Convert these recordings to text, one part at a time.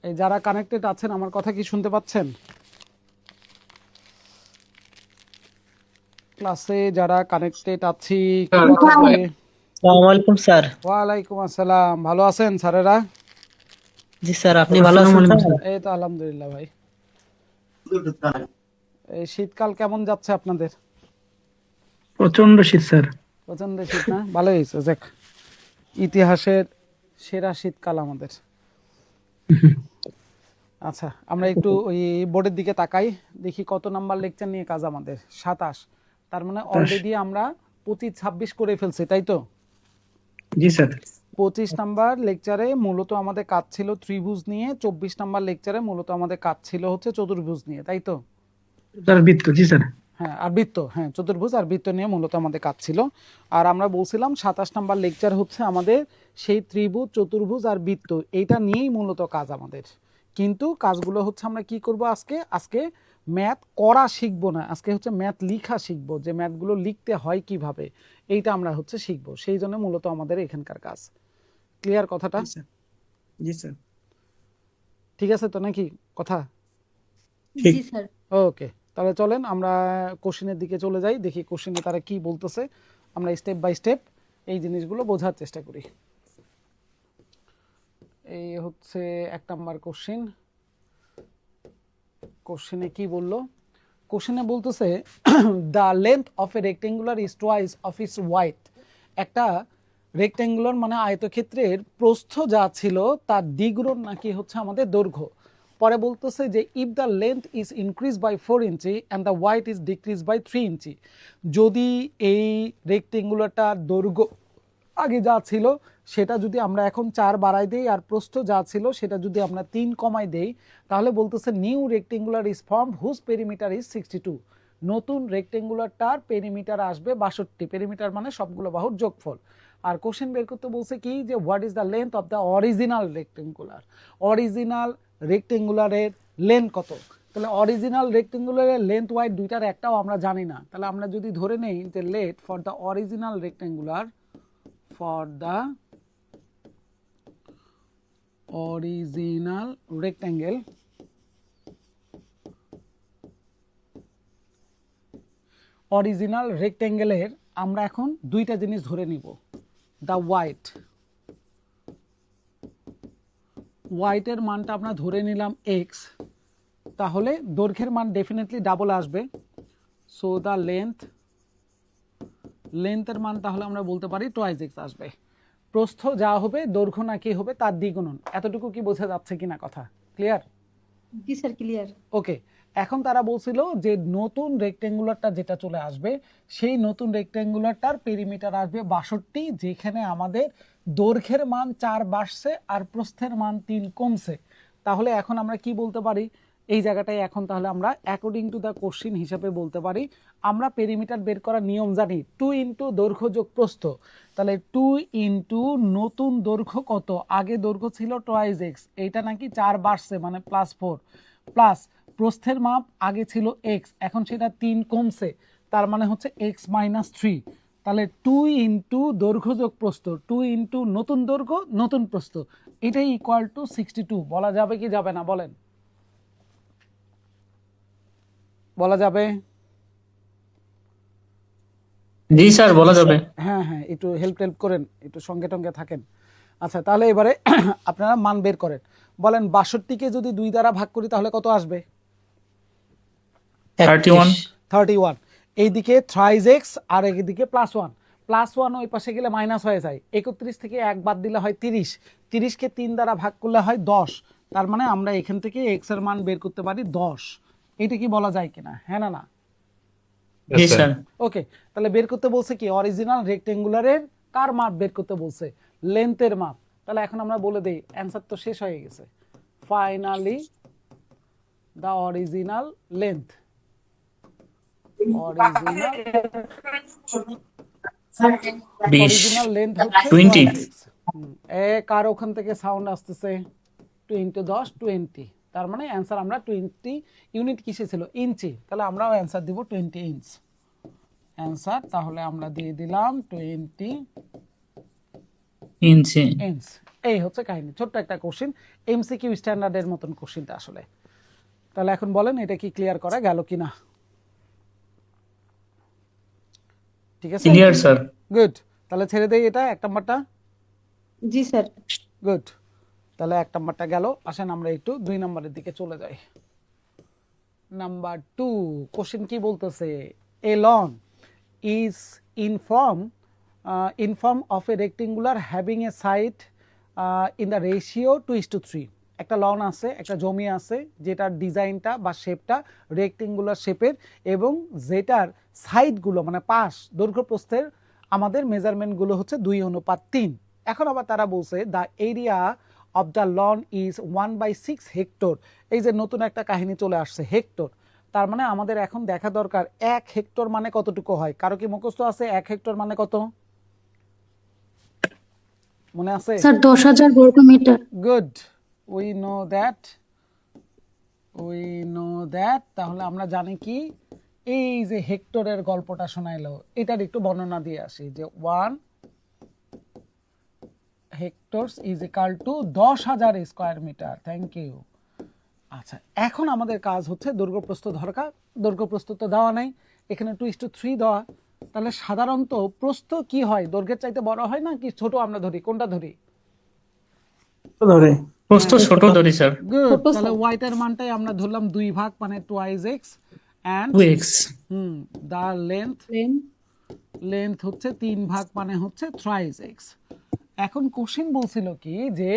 এই যারা কানেক্টেড আছেন আমার কথা কি শুনতে পাচ্ছেন? ক্লাসে যারা কানেক্টেড আছি একটু কথা বলে। আসসালামু আলাইকুম স্যার। ওয়ালাইকুম আসসালাম। ভালো আছেন স্যারেরা? জি স্যার, আপনি ভালো আছেন স্যার? এই তো আলহামদুলিল্লাহ ভাই। এই শীতকাল কেমন যাচ্ছে আপনাদের? প্রচন্ড শীত স্যার। প্রচন্ড শীত না? ভালো হয়েছে, যাক ইতিহাসের সেরা শীতকাল আমাদের। আচ্ছা, আমরা একটু ওই বোর্ডের দিকে তাকাই, দেখি কত নাম্বার লেকচার নিয়ে কাজ আমাদের। 27। তার মানে অলরেডি আমরা 25-26 করে ফেলছি, তাই তো? জি স্যার। 25 নাম্বার লেকচারে মূলত আমাদের কাজ ছিল ত্রিভুজ নিয়ে, 24 নাম্বার লেকচারে মূলত আমাদের কাজ ছিল হচ্ছে চতুর্ভুজ নিয়ে, তাই তো? স্যার বৃত্ত, জি স্যার। হ্যাঁ, আর বৃত্ত, হ্যাঁ চতুর্ভুজ আর বৃত্ত নিয়ে মূলত আমাদের কাজ ছিল। আর আমরা বলছিলাম 27 নাম্বার লেকচার হচ্ছে আমাদের সেই ত্রিভুজ, চতুর্ভুজ আর বৃত্ত, এইটা নিয়েই মূলত কাজ আমাদের। কিন্তু কাজগুলো হচ্ছে আমরা কি করব আজকে? আজকে ম্যাথ করা শিখবো না, আজকে হচ্ছে ম্যাথ লিখা শিখবো, যে ম্যাথগুলো লিখতে হয় কিভাবে এইটা আমরা হচ্ছে শিখবো। সেই জন্য মূলত আমাদের এখানকার কাজ। ক্লিয়ার কথাটা? জি স্যার। জি স্যার। ঠিক আছে তো নাকি কথা? ঠিক। জি স্যার। ওকে, তাহলে চলেন আমরা কোশ্চেনের দিকে চলে যাই, দেখি কোশ্চেনে তারা কি বলতেছে। আমরা স্টেপ বাই স্টেপ এই জিনিসগুলো বোঝার চেষ্টা করি। এই হচ্ছে 1 নাম্বার কোশ্চেন। কোশ্চেনে কি বললো? কোশ্চেনে বলতেছে the length of a rectangular is twice of its wide. একটা রেক্টেঙ্গুলার মানে আয়তক্ষেত্রের প্রস্থ যা ছিল তার দ্বিগুণ নাকি হচ্ছে আমাদের দৈর্ঘ্য। পরে বলতেছে যে if the length is increase by 4 inch and the wide is decrease by 3 inch. যদি এই রেক্টেঙ্গুলারটার দৈর্ঘ্য আগে যা ছিল সেটা যদি আমরা এখন 4 বাড়াই দেই, আর প্রস্থ যা ছিল সেটা যদি আমরা 3 কমাই দেই, তাহলে বলতেছে new rectangular is formed whose perimeter is 62। নতুন রেক্টেঙ্গুলারটার পেরিমিটার আসবে 62। পেরিমিটার মানে সবগুলো বাহুর যোগফল। আর কোশ্চেন বের করতে বলছে কি, যে what is the length of the original rectangular. Original রেক্টেঙ্গুলারের লেন্থ কত? তাহলে অরিজিনাল রেক্টেঙ্গুলারের লেন্থ ওয়াইড দুইটার একটাও আমরা জানি না। তাহলে আমরা যদি ধরে নেই যে let for the original rectangular, for the original rectangle, original রেক্টেঙ্গেলের আমরা এখন দুইটা জিনিস ধরে নিব। দ্য ওয়াইটের মানটা আমরা ধরে নিলাম এক্স, তাহলে দৈর্ঘ্যের মান ডেফিনেটলি ডাবল আসবে। সো দ্য লেন্থের মান তাহলে আমরা বলতে পারি টুয়াইস এক্স আসবে। প্রস্থ যা হবে দৈর্ঘ্য নাকি হবে তার দ্বিগুণন। এতটুকু কি বোঝা যাচ্ছে কিনা কথা? ক্লিয়ার? জি স্যার, ক্লিয়ার। ওকে, এখন তারা বলছিল যে নতুন রেক্টেঙ্গুলারটা যেটা চলে আসবে সেই নতুন রেক্টেঙ্গুলারটার পেরিমিটার আসবে 62, যেখানে আমাদের দৈর্ঘ্যের মান 4 বাড়ছে আর প্রস্থের মান 3 কমছে। তাহলে এখন আমরা কি বলতে পারি এই জায়গাটায়? এখন তাহলে আমরা অ্যাকর্ডিং টু দ্য কোশ্চিন হিসাবে বলতে পারি, আমরা পেরিমিটার বের করার নিয়ম জানি 2 ইন্টু দৈর্ঘ্য যোগ প্রস্থ। তাহলে 2 ইন্টু নতুন দৈর্ঘ্য কত? আগে দৈর্ঘ্য ছিল টুয়াইস এক্স, এইটা নাকি 4 বাড়ছে মানে +4, প্লাস প্রস্থের মাপ আগে ছিল এক্স, এখন সেটা 3 কমছে, তার মানে হচ্ছে এক্স মাইনাস 3। তাহলে 2 ইন্টু দৈর্ঘ্য যোগ প্রস্থ, 2 ইন্টু নতুন দৈর্ঘ্য নতুন প্রস্থ, এটাই ইকুয়াল টু 62। বলা যাবে কি যাবে না বলেন? বলা যাবে? জি স্যার, বলা যাবে। হ্যাঁ হ্যাঁ, একটু হেল্প করেন, একটু সঙ্গে টঙ্গে থাকেন। আচ্ছা, তাহলে এবারে আপনারা মান বের করেন। বলেন 62কে যদি 2 দ্বারা ভাগ করি তাহলে কত আসবে? 31। 31। এইদিকে থ্রাইস এক্স আর এইদিকে +1, +1 ওই পাশে গেলে মাইনাস হয়ে যায়। 31 থেকে 1 বাদ দিলে হয় 30, 30কে 3 দ্বারা ভাগ করলে হয় 10। তার মানে আমরা এখান থেকে এক্স এর মান বের করতে পারি 10। এটা কি বলা যায় কিনা? হ্যাঁ না না? জি স্যার। ওকে, তাহলে বের করতে বলছে কি অরিজিনাল রেক্টেঙ্গুলারের কার মাপ বের করতে বলছে? লেন্থের মাপ। তাহলে এখন আমরা বলে দেই অ্যান্সার তো শেষ হয়ে গেছে। Finally the original length, original length হচ্ছে 20। 26। কার ওখান থেকে সাউন্ড আসতেছে? 2 ইন্টু 10 20। তার মানে অ্যান্সার আমরা 20 ইউনিট কিসে ছিল? ইঞ্চি। তাহলে আমরাও অ্যান্সার দিব 20 ইঞ্চ। তাহলে আমরা দিয়ে দিলাম 20 ইঞ্চি। ইঞ্চ। এই হচ্ছে কাহিনী, ছোট্ট একটা কোশ্চেন, এমসিকিউ স্ট্যান্ডার্ডের মতন কোশ্চেনটা আসলে। তাহলে এখন বলেন এটা কি ক্লিয়ার করা গেল কিনা? ঠিক আছে, ক্লিয়ার স্যার। গুড। তাহলে ছেড়ে দেই এটা 1 নাম্বারটা। জি স্যার। গুড, তাহলে 1 নাম্বারটা গেল। আসেন আমরা একটু 2 নাম্বারের দিকে চলে যাই। নাম্বার 2 কোশ্চেন কি বলতেছে, a lawn is in form of a rectangular having a side in the ratio 2:3। একটা লন আছে, একটা জমি আছে যেটার ডিজাইনটা বা শেপটা রেক্টেঙ্গুলার শেপের এবং যেটার সাইডগুলো মানে পাশ দৈর্ঘ্য প্রস্থের আমাদের মেজারমেন্টগুলো হচ্ছে 2:3। এখন আবার তারা বলছে the area of the loan is 1/6 hectare. এই যে নতুন একটা কাহিনী চলে আসছে, হেক্টর। তার মানে আমাদের এখন দেখা দরকার 1 হেক্টর মানে কতটুকু হয়। কারো কি মুখস্থ আছে 1 হেক্টর মানে কত? মনে আছে? স্যার 10,000 বর্গ meter. Good, we know that, we know that. তাহলে আমরা জানি কি, এই যে হেক্টরের গল্পটা শোনাইলো এটার একটু বর্ণনা দিয়ে আসি যে 1 hectares is equal to 10,000 square meter. Thank you. আচ্ছা, এখন আমাদের কাজ হচ্ছে দৈর্ঘ্যপ্রস্থ দরকার। দৈর্ঘ্যপ্রস্থ তো দেওয়া নাই, এখানে 2:3 দেওয়া। তাহলে সাধারণত প্রস্থ কি হয়, দৈর্ঘ্যের চাইতে বড় হয় না কি ছোট? আমরা ধরি কোনটা ধরি? ধরে প্রস্থ ছোট ধরি স্যার। গুড, ছোট তাহলে স্যার। ওয়াইট এর মানটাই আমরা ধরলাম 2 ভাগ মানে 2x and 2x। The length হচ্ছে 3 ভাগ মানে হচ্ছে 3x। এখন কোশ্চেন বলছিল কি যে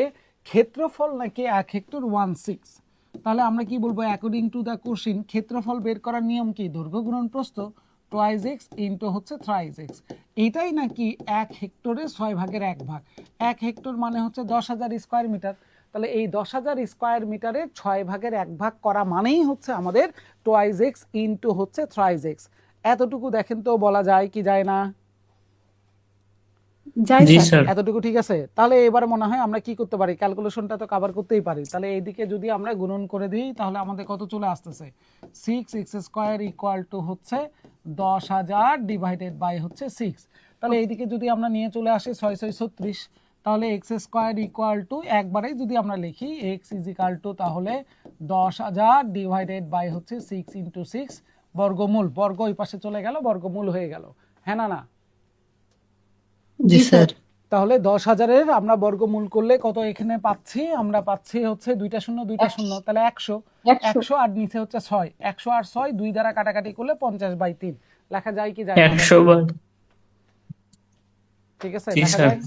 ক্ষেত্রফল নাকি 1 হেক্টর 1/6। তাহলে আমরা কি বলবো, অ্যাকর্ডিং টু দা কোশ্চেন ক্ষেত্রফল বের করার নিয়ম কি, দৈর্ঘ্য গুণন প্রস্থ 2x ইনটু হচ্ছে 3x। এটাই নাকি 1 হেক্টরের 6 ভাগের 1 ভাগ। 1 হেক্টর মানে হচ্ছে 10,000 স্কয়ার মিটার। তাহলে এই 10,000 স্কয়ার মিটারের 6 ভাগের 1 ভাগ করা মানেই হচ্ছে আমাদের 2x ইনটু হচ্ছে 3x। এতটুকু দেখেন তো বলা যায় কি যায় না? যাই জি স্যার। স্যার। এতটুকু ঠিক আছে। তাহলে এবার মনে হয় আমরা কি করতে পারি, ক্যালকুলেশনটা তো কভার করতেই পারি। তাহলে এইদিকে যদি আমরা গুণন করে দিই তাহলে আমাদের কত চলে আসতেছে, 6x স্কয়ার ইকুয়াল টু হচ্ছে 10,000 ডিভাইডেড বাই হচ্ছে 6। তাহলে এইদিকে যদি আমরা নিয়ে চলে আসি 6 6 36, তাহলে x স্কয়ার ইকুয়াল টু একবারেই যদি আমরা লিখি x ইজ ইকুয়াল টু তাহলে 10,000 ডিভাইডেড বাই হচ্ছে 6 ইনটু 6 বর্গমূল, বর্গ ওই পাশে চলে গেল, বর্গমূল হয়ে গেল। হ্যাঁ না? জি স্যার। তাহলে 10,000-এর আমরা বর্গমূল করলে কত এখানে পাচ্ছি, আমরা পাচ্ছি হচ্ছে 2টা শূন্য 2টা শূন্য, তাহলে 100। 100 আর নিচে হচ্ছে 6, 100 আর 6 2 দ্বারা কাটাকাটি করলে 50/3 লেখা যায় কি যায় না? 100 বার। ঠিক আছে, জি লেখা স্যার। যায়।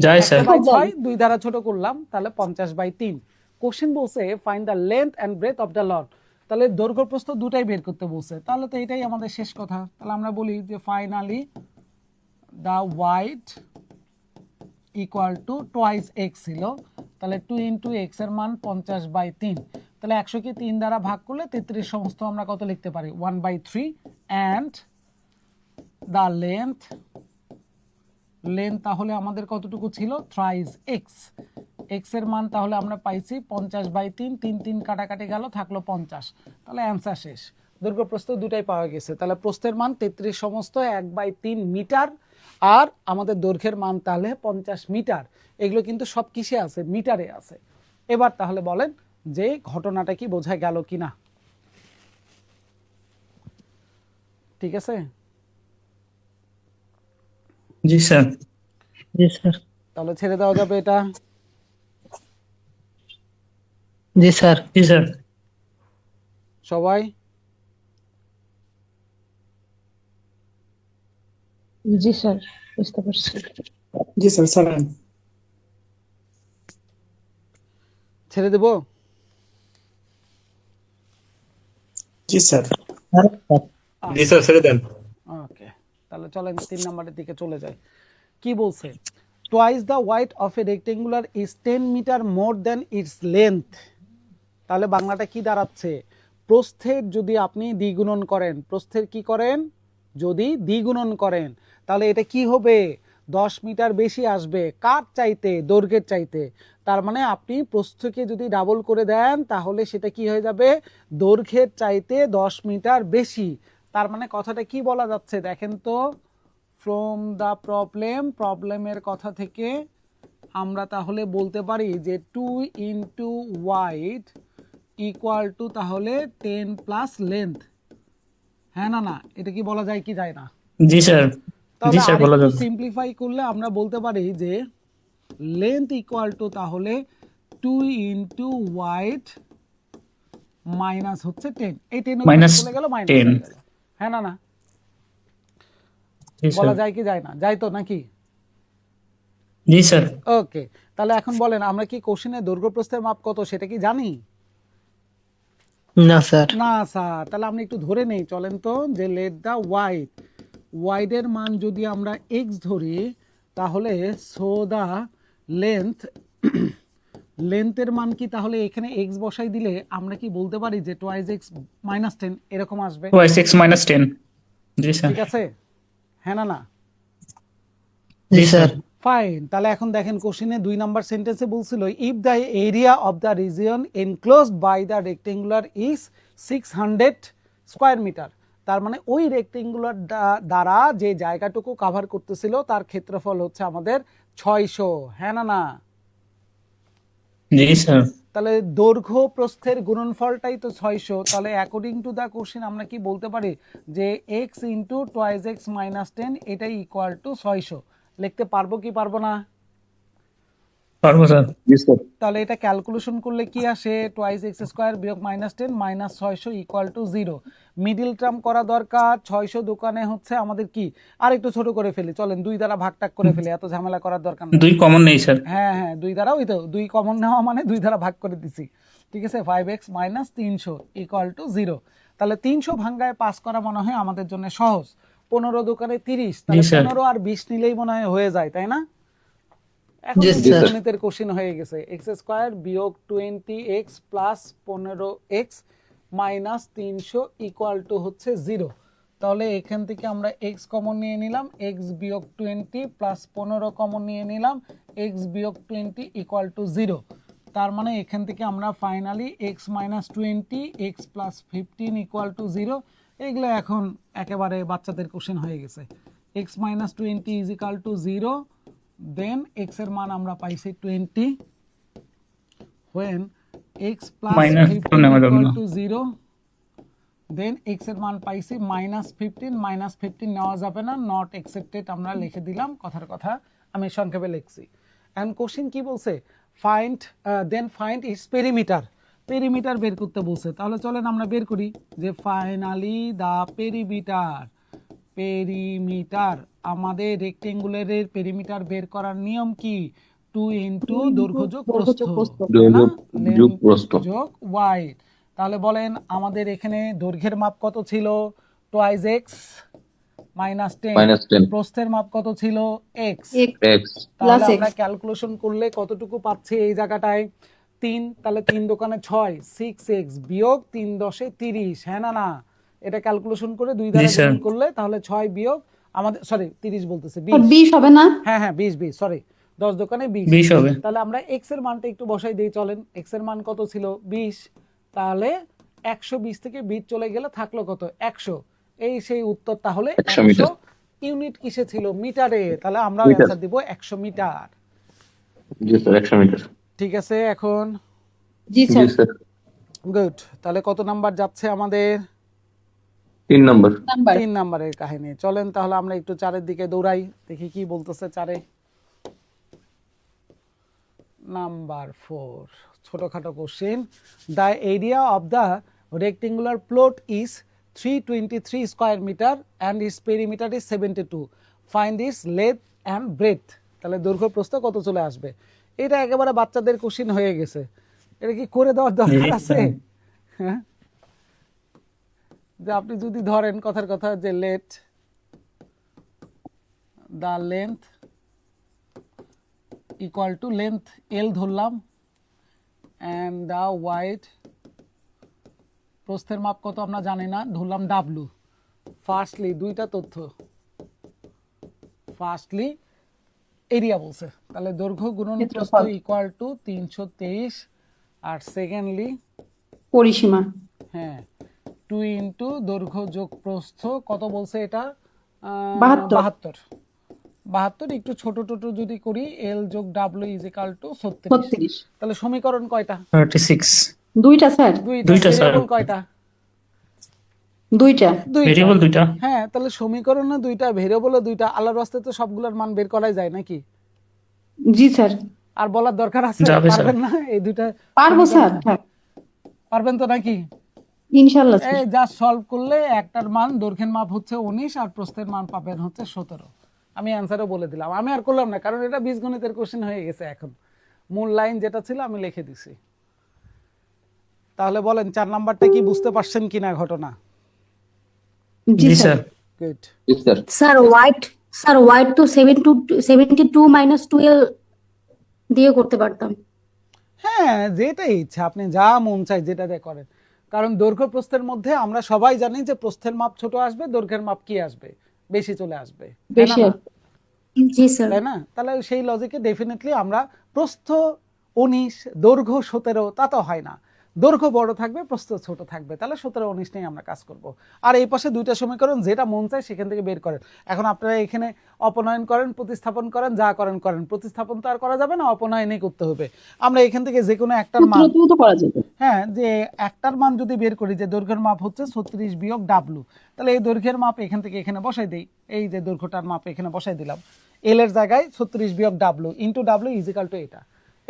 যায় স্যার। 100/6 2 দ্বারা ছোট করলাম তাহলে 50/3। কোশ্চেন বলছে find the length and breadth of the lawn. তাহলে দৈর্ঘ্য প্রস্থ দুটাই বের করতে বলছে, তাহলে তো এটাই আমাদের শেষ কথা। তাহলে আমরা বলি যে finally the wide equal to twice x ছিল, তাহলে 2 ইন্টু এক্স এর মান 50/3। তাহলে 100 কে 3 দ্বারা ভাগ করলে 33 সমস্ত আমরা কত লিখতে পারি, 1/3। অ্যান্ড দ্য লেন্থ তাহলে আমাদের কতটুকু ছিল, থ্রাইস এক্স। এক্স এর মান তাহলে আমরা পাইছি 50/3, 3 3 কাটাকাটি গেল থাকলো 50। তাহলে অ্যান্সার শেষ। দৈর্ঘ্য প্রস্থ দুটাই পাওয়া গেছে। তাহলে প্রস্থের মান 33 সমস্ত 1/3 মিটার, আর আমাদের দৈর্ঘ্যের মান তাহলে 50 মিটার। এগুলো কিন্তু সব কিসে আছে, মিটারে আছে। এবার তাহলে বলেন যে ঘটনাটা কি বোঝা গেল কিনা? ঠিক আছে, জি স্যার। জি স্যার। তাহলে ছেড়ে দেওয়া যাবে এটা। জি স্যার। জি স্যার। সবাই জি স্যার, বুঝতে পারছি। জি স্যার স্যার ছেড়ে দেবো? জি স্যার জি স্যার ছেড়ে দেন। ওকে, তাহলে চলেন 3 নম্বরের দিকে চলে যাই। কি বলছে, twice the wide of a rectangular is 10 meter more than its length. তাহলে বাংলাটা কি দাঁড়াচ্ছে, প্রস্থের যদি আপনি দ্বিগুণন করেন, প্রস্থের কি করেন, যদি দ্বিগুণন করেন তাহলে এটা কি হবে, 10 মিটার বেশি আসবে। কার চাইতে, দৈর্ঘ্যের চাইতে। তার মানে আপনি প্রস্থকে যদি ডাবল করে দেন তাহলে সেটা কি হয়ে যাবে, দৈর্ঘ্যের চাইতে 10 মিটার বেশি। তার মানে কথাটা কি বলা যাচ্ছে দেখেন তো, ফ্রম দ্য প্রবলেমের কথা থেকে আমরা তাহলে বলতে পারি যে 2 ইন্টু ওয়াইড ইকুয়াল টু তাহলে 10 প্লাস লেন্থ। হ্যাঁ না এটা কি বলা যায় কি যায় না? জি স্যার, জি তাহলে স্যার বলা আরেকটু যাবে। সিম্পলিফাই করলে আমরা বলতে পারি যে লেন্থ ইকুয়াল টু তাহলে 2 ইন্টু ওয়াইড মাইনাস হচ্ছে 10। এই 10 Minus চলে গেল মাইনাস 10 হয়ে গেল। হ্যাঁ না জি বলা স্যার, যায় কি যায় না? যায় তো নাকি? জি স্যার। ওকে, তাহলে এখন বলেন আমরা কি কোশ্চেনে দৈর্ঘ্য প্রস্থের মাপ কত সেটা কি জানি? না স্যার। না স্যার, তাহলে আমরা একটু ধরে নেই, চলেন তো, যে লেট দা ওয়াইডের মান যদি আমরা এক্স ধরি তাহলে সো দা লেন্থের মান কি তাহলে এখানে এক্স বসাই দিলে আমরা কি বলতে পারি যে টোয়াইস এক্স মাইনাস 10 এরকম আসবে? Twice x minus 10 জি স্যার, ঠিক আছে? হ্যাঁ না জি স্যার। ফাইন। তাহলে এখন দেখেন কোশ্চেনে 2 নাম্বার সেন্টেন্সে বলছিল if the area of the region enclosed by the rectangular is 600 square meter. তার মানে ওই রেক্টেঙ্গুলার দ্বারা যে জায়গাটুকু কভার করতেছিল তার ক্ষেত্রফল হচ্ছে আমাদের 600। হ্যাঁ না জি স্যার, তাহলে দৈর্ঘ্য প্রস্থের গুণনফলটাই তো 600। তাহলে অ্যাকর্ডিং টু দ্য কোশ্চেন আমরা কি বলতে পারি যে x into twice x minus 10 এটাই ইকুয়াল টু 600 লিখতে পারবো কি পারবো না? পারবো স্যার। তাহলে এটা ক্যালকুলেশন করলে কি আসে? টোয়াইস এক্স স্কোয়ার বিয়োগ minus 10 minus 600 equal to 0। Middle term করা দরকার। 600 দোকানে হচ্ছে আমাদের কি, আর একটু ছোট করে ফেলি, চলেন 2 দ্বারা ভাগ টাগ করে ফেলি, এত ঝামেলা করার দরকার নেই। 2 কমন নেই স্যার। হ্যাঁ 2 দ্বারা, ওই তো 2 কমন নেওয়া মানে 2 দ্বারা ভাগ করে দিছি। ঠিক আছে, 5x মাইনাস 300 ইকুয়াল টু 0। তাহলে 300 ভাঙ্গায় পাস করা মনে হয় আমাদের জন্য সহজ। 15 দোকানে 30, তাহলে 15 আর 20 নিলেই মনে হয় হয়ে যায়, তাই না? এখন জি স্যার। গণিতের কোশ্চেন হয়ে গেছে। এক্স স্কয়ার বিয়োগ 20x plus 15x minus 300 equal to হচ্ছে 0। তাহলে এখান থেকে আমরা x কমন নিয়ে নিলাম, x বিয়োগ 20 প্লাস 15 কমন নিয়ে নিলাম, x বিয়োগ 20 ইকুয়াল টু 0। তার মানে এখান থেকে আমরা finally x minus 20 x plus 15 equal to 0। এগুলো এখন একেবারে বাচ্চাদের কোশ্চেন হয়ে গেছে। x minus 20 is equal to 0, then x এর মান আমরা পাইছি 20, when x plus Minus 15 নেওয়া যাবে equal না। to 0, দেন x এর মান পাইছি -15 নেওয়া যাবে না, নট অ্যাকসেপ্টেড আমরা লিখে দিলাম, কথার কথা আমি সংক্ষেপে লিখছি। এন্ড কোশ্চেন কি বলছে? ফাইন্ড ইটস পেরিমিটার বের করতে বলছে। তাহলে চলেন আমরা বের করি যে ফাইনালি দা পেরিমিটার আমাদের রেক্টেঙ্গুলারের পেরিমিটার বের করার নিয়ম কি? 2 ইনটু দৈর্ঘ্য যোগ প্রস্থ, যোগ প্রস্থ। যোগ ওয়াইড। তাহলে বলেন আমাদের এখানে দৈর্ঘ্যের মাপ কত ছিল? Twice x minus 10। প্রস্থের মাপ কত ছিল? এক্স। এক্স তাহলে আমরা ক্যালকুলেশন করলে কতটুকু পাচ্ছি এই জায়গাটায়? 3। তাহলে 3 দোকানে 6, 6x বিয়োগ 3 10 30। হ্যাঁ না এটা ক্যালকুলেশন করে 2 দ্বারা জি, স্যার। গুণ করলে তাহলে 6 বিয়োগ আমাদের, সরি 30 বলতেছে, 20 হবে না? হ্যাঁ 20 সরি, 10 দোকানে 20। 20 হবে। তাহলে আমরা x এর মানটা একটু বসাই দেই, চলেন। x এর মান কত ছিল? 20। তাহলে 120 থেকে 20 চলে গেলে থাকলো কত? 100। এই সেই উত্তর। তাহলে 100 মিটার। ইউনিট কিসে ছিল? মিটারে। তাহলে আমরা মিটার। অ্যানসার দিব 100 মিটার। জি স্যার 100 মিটার। ঠিক আছে, এখন জি জি স্যার। Sir good. তাহলে কত নাম্বার যাচ্ছে আমাদের? 3 নম্বর। 3 নাম্বারের কাহিনী। চলেন তাহলে আমরা একটু 4-এর দিকে দৌড়াই, দেখি কি বলতেছে 4-এ। নাম্বার 4, ছোটখাটো question. The area of the rectangular plot is 323 square meter and its perimeter is 72। Find its length and breadth. তাহলে দৈর্ঘ্য প্রস্থ কত চলে আসবে? এটা একেবারে বাচ্চাদের কোশ্চেন হয়ে গেছে। এটা কি করে দেওয়ার দরকার আছে? হ্যাঁ, যে আপনি যদি ধরেন কথার কথা যে let the length equal to length L ধরলাম অ্যান্ড দা ওয়াইড, প্রস্থের মাপ কত আমরা জানি না, ধরলাম ডাব্লু। ফার্স্টলি দুইটা তথ্য, ফার্স্টলি এরিয়া বলছে, তাহলে দৈর্ঘ্য গুণন প্রস্থ ইকুয়াল টু 323, আর সেকেন্ডলি পরিসীমা হ্যাঁ 2 ইন্টু দৈর্ঘ্য যোগ প্রস্থ কত বলছে এটা? 72। 72। 72 একটু ছোট ছোট যদি করি এল যোগ ডাব্লিউ ইজ ইকাল টু 36। 36। তাহলে সমীকরণ কয়টা? 36 দুইটা স্যার, দুইটা, স্যার। ভেরিয়েবল কয়টা? দুইটা। ভেরিয়েবল দুইটা। হ্যাঁ, তাহলে সমীকরণে দুইটা, ভেরিয়েবলও দুইটা, আল্লাহর রাস্তায় তো সবগুলোর মান বের করাই যায় নাকি? জি স্যার, আর বলার দরকার আছে? যাবে, স্যার। পারবেন না এই দুইটা? পারবো স্যার, থাক। পারবেন তো নাকি? ইনশাল্লাহ স্যার। এই যা সলভ করলে একটার মান দৈর্ঘ্যের মাপ হচ্ছে 19 আর প্রস্থের মান পাবেন হচ্ছে 17। আমি অ্যান্সারও বলে দিলাম, আমি আর করলাম না কারণ এটা বীজগণিতের কোশ্চেন হয়ে গেছে। এখন মূল লাইন যেটা ছিল আমি লিখে দিছি। তাহলে বলেন 4 নাম্বারটা কি বুঝতে পারছেন কিনা ঘটনা? জি জি sir. Sir. Good. Yes, sir. Sir হোয়াইট তো 72 মাইনাস 12 দিয়ে করতে পারতাম। হ্যাঁ, যেটাই ইচ্ছা, আপনি যা মন চাই যেটা দিয়ে করেন। কারণ দৈর্ঘ্য প্রস্থের মধ্যে আমরা সবাই জানি যে প্রস্থের মাপ ছোট আসবে, দৈর্ঘ্যের মাপ কি আসবে? বেশি চলে আসবে, তাই না? বেশি। জি স্যার। তাই না? তাহলে সেই লজিকে ডেফিনেটলি আমরা প্রস্থ 19 দৈর্ঘ্য 17 তা তো হয় না, দৈর্ঘ্য বড় থাকবে প্রস্থ ছোট থাকবে, তাহলে 17 19 নিয়ে আমরা কাজ করব। আর এই পাশে দুইটা সমীকরণ যেটা মন চায় সেখান থেকে বের করেন। এখন আপনারা এখানে অপনয়ন করেন, প্রতিস্থাপন করেন, যা করেন করেন, প্রতিস্থাপন তো আর করা যাবে না, অপনয়নই করতে হবে। আমরা এখান থেকে যে কোনো একটার মান, সূত্র তো করা যাবে। হ্যাঁ, যে একটার মান যদি বের করি যে দৈর্ঘ্যের মাপ হচ্ছে 36 বিয়োগ ডাব্লু, তাহলে এই দৈর্ঘ্যের মাপ এখান থেকে এখানে বসাই দেই। এই যে দৈর্ঘ্যটার মাপ এখানে বসাই দিলাম, এল এর জায়গায় 36 বিয়োগ W into W is equal two এটা।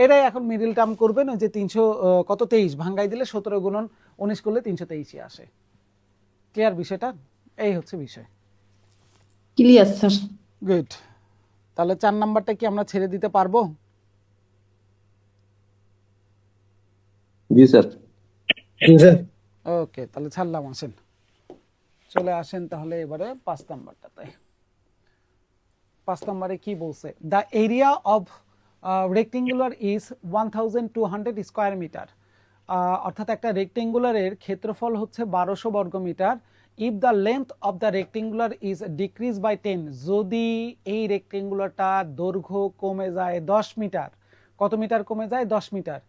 এটাই এখন মিডিল টার্ম করবেন, ওই যে 323 ভাঙ্গাই দিলে 17 গুণন 19 করলে 323ই আসে। ক্লিয়ার বিষয়টা? এই হচ্ছে বিষয়। Clear sir. গুড। তাহলে 4 নাম্বারটা কি আমরা ছেড়ে দিতে পারবো? Yes, sir. জি স্যার। ওকে, তাহলে ছাড়লাম। আসেন, চলে আসেন তাহলে এবারে 5 নাম্বারটাতে। 5 নম্বরে কি বলছে? The area of rectangular is 1200 square meter. অর্থাৎ একটা রেক্টেঙ্গুলারের ক্ষেত্রফল হচ্ছে 1200 বর্গ meter. If the length of the rectangular is decrease by 10, যদি এই রেক্টেঙ্গুলারটা দৈর্ঘ্য কমে যায় 10 মিটার। কত মিটার কমে যায়? 10 meter.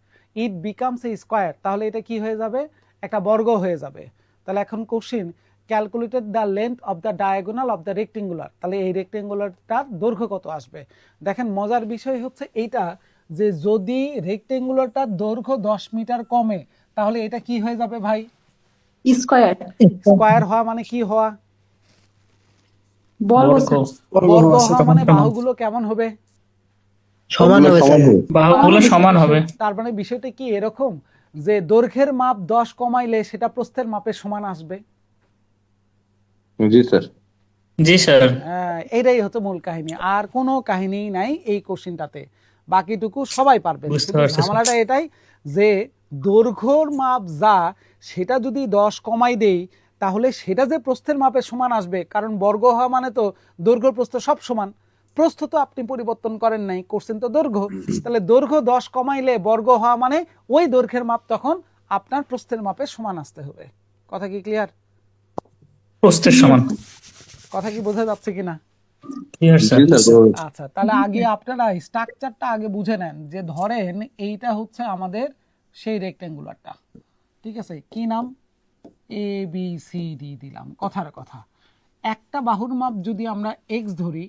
It becomes a square, তাহলে এটা কি হয়ে যাবে? একটা বর্গ হয়ে যাবে। তাহলে এখন question, calculated the length of the diagonal of the rectangular, তাহলে এই রেক্টেঙ্গুলারটার দৈর্ঘ্য কত আসবে? দেখেন মজার বিষয় হচ্ছে এইটা, যে যদি রেক্টেঙ্গুলারটার দৈর্ঘ্য 10 মিটার কমে তাহলে এটা কি হয়ে যাবে ভাই? স্কয়ার। স্কয়ার হওয়া মানে কি হওয়া? বর্গ বর্গ। স্যার। বর্গ হওয়া মানে সমান। বাহুগুলো কেমন হবে? সমান হবে স্যার। বাহুগুলো সমান হবে। তার মানে বিষয়টা কি এরকম যে দৈর্ঘ্যের মাপ 10 কমাইলে সেটা প্রস্থের মাপের সমান আসবে? Yes, sir. জি স্যার। এটাই হচ্ছে মূল কাহিনী, আর কোনো কাহিনী নাই এই কোশ্চিনটাতে। বাকিটুকু সবাই পারবে। বুঝতে শুধু পারছি, স্যার। ঝামেলাটা এটাই যে দৈর্ঘ্যর মাপ যা, সেটা যদি 10 কমাই দেই তাহলে সেটা যে প্রস্থের মাপের সমান আসবে, কারণ বর্গ হওয়া মানে তো দৈর্ঘ্য প্রস্থ সব সমান। প্রস্থ তো আপনি পরিবর্তন করেন নাই, করছেন তো দৈর্ঘ্য। তাহলে দৈর্ঘ্য 10 কমাইলে বর্গ হওয়া মানে ওই দৈর্ঘ্যের মাপ তখন আপনার প্রস্থের মাপের সমান আসতে হবে। কথা কি ক্লিয়ার? প্রস্থের সমান। কথা কি বোঝা যাচ্ছে কিনা? Clear sir. Yes, sir. আচ্ছা, তাহলে আগে আপনারা স্ট্রাকচারটা আগে বুঝে নেন, যে ধরেন এইটা হচ্ছে আমাদের সেই রেক্টেঙ্গুলারটা, ঠিক আছে? কি নাম? এ বি সি ডি দিলাম। কথার কথা, একটা বাহুর মাপ যদি আমরা x ধরি,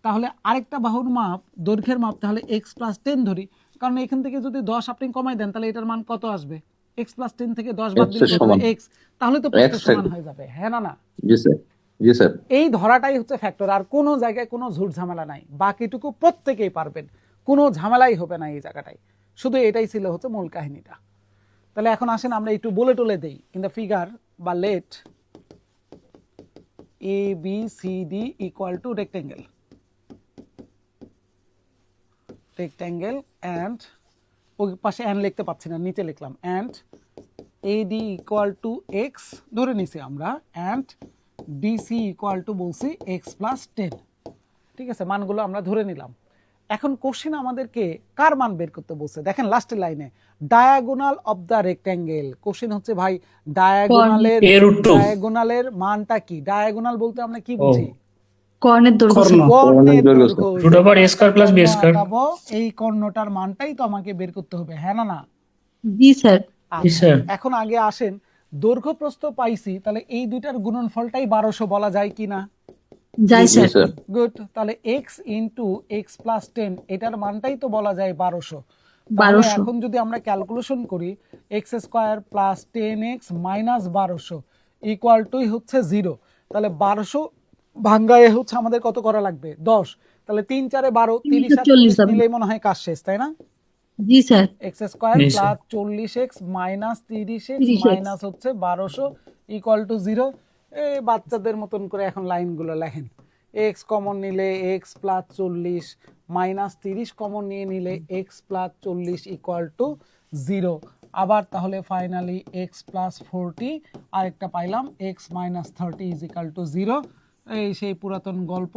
তাহলে আরেকটা বাহুর মাপ, দৈর্ঘ্যের মাপ তাহলে x প্লাস 10 ধরি। কারণ এখান থেকে যদি 10 আপনি কমাই দেন তাহলে এটার মান কত আসবে? x প্লাস 10 থেকে 10 বাদ X দিলে এর কত? সমান। x, তাহলে তো প্রস্থ X সমান থাকবে। হয়ে যাবে, হ্যাঁ না? না, Yes, sir. Yes, sir. এই ধরাটাই হচ্ছে ফ্যাক্টর, আর কোনো জায়গায় কোনো ঝুট ঝামেলা নাই। বাকিটুকু প্রত্যেকেই পারবেন, কোনো ঝামেলাই হবে না এই জায়গাটায়। শুধু এটাই ছিল হচ্ছে মূল কাহিনীটা। তাহলে এখন আসেন আমরা একটু বলে টলে দেই। ইন দ্য ফিগার বা let A B C D equal to rectangle, rectangle and ওই পাশে অ্যান্ড লিখতে পাচ্ছি না, নিচে লিখলাম and AD equal to x ধরে নিছি আমরা, অ্যান্ড BC ইকুয়াল টু বলছি x প্লাস 10। ঠিক আছে, মানগুলো আমরা ধরে নিলাম। এখন কোশ্চেন আমাদেরকে কার মান বের করতে বলছে? দেখেন লাস্টের লাইনে diagonal of the rectangle. Question হচ্ছে ভাই ডায়াগোনালের, A root 2। ডায়াগোনালের মানটা কি? ডায়াগোনাল বলতে আমরা কি বুঝি? কর্ণের দৈর্ঘ্য। কর্ণ। কর্ণের দৈর্ঘ্য। দৈর্ঘ্য। Root over a square plus b square। পাবো, এই কর্ণটার মানটাই তো আমাকে বের করতে হবে, হ্যাঁ না? জি স্যার। জি স্যার। এখন আগে আসেন, দৈর্ঘ্য প্রস্থ পাইছি, তাহলে এই দুইটার গুণনফলটাই 1200 বলা যায় কি না? যাই জি স্যার স্যার গুড। তাহলে এক্স ইন্টু এক্স প্লাস 10 এটার মানটাই তো বলা যায় 1200। 1200 এখন যদি আমরা ক্যালকুলেশন করি x square plus 10x minus 1200 equal to হচ্ছে 0। তাহলে 1200 ভাঙ্গায় হচ্ছে আমাদের কত করা লাগবে 10। তাহলে 3 4 12 30 আর 40 40 নিলেই মনে হয় কাজ শেষ, তাই না? জি স্যার এক্স স্কোয়ার জি, plus 40x minus 30x 30x minus হচ্ছে 1200 ইকুয়াল টু 0। এই বাচ্চাদের মতন করে এখন লাইনগুলো লেখেন। এক্স কমন নিলে এক্স প্লাস 40 মাইনাস 30 কমন নিয়ে নিলে এক্স প্লাস 40 ইকুয়াল টু 0। আবার তাহলে ফাইনালি এক্স প্লাস 40 আরেকটা পাইলাম x minus 30 is equal to 0। এই সেই পুরাতন গল্প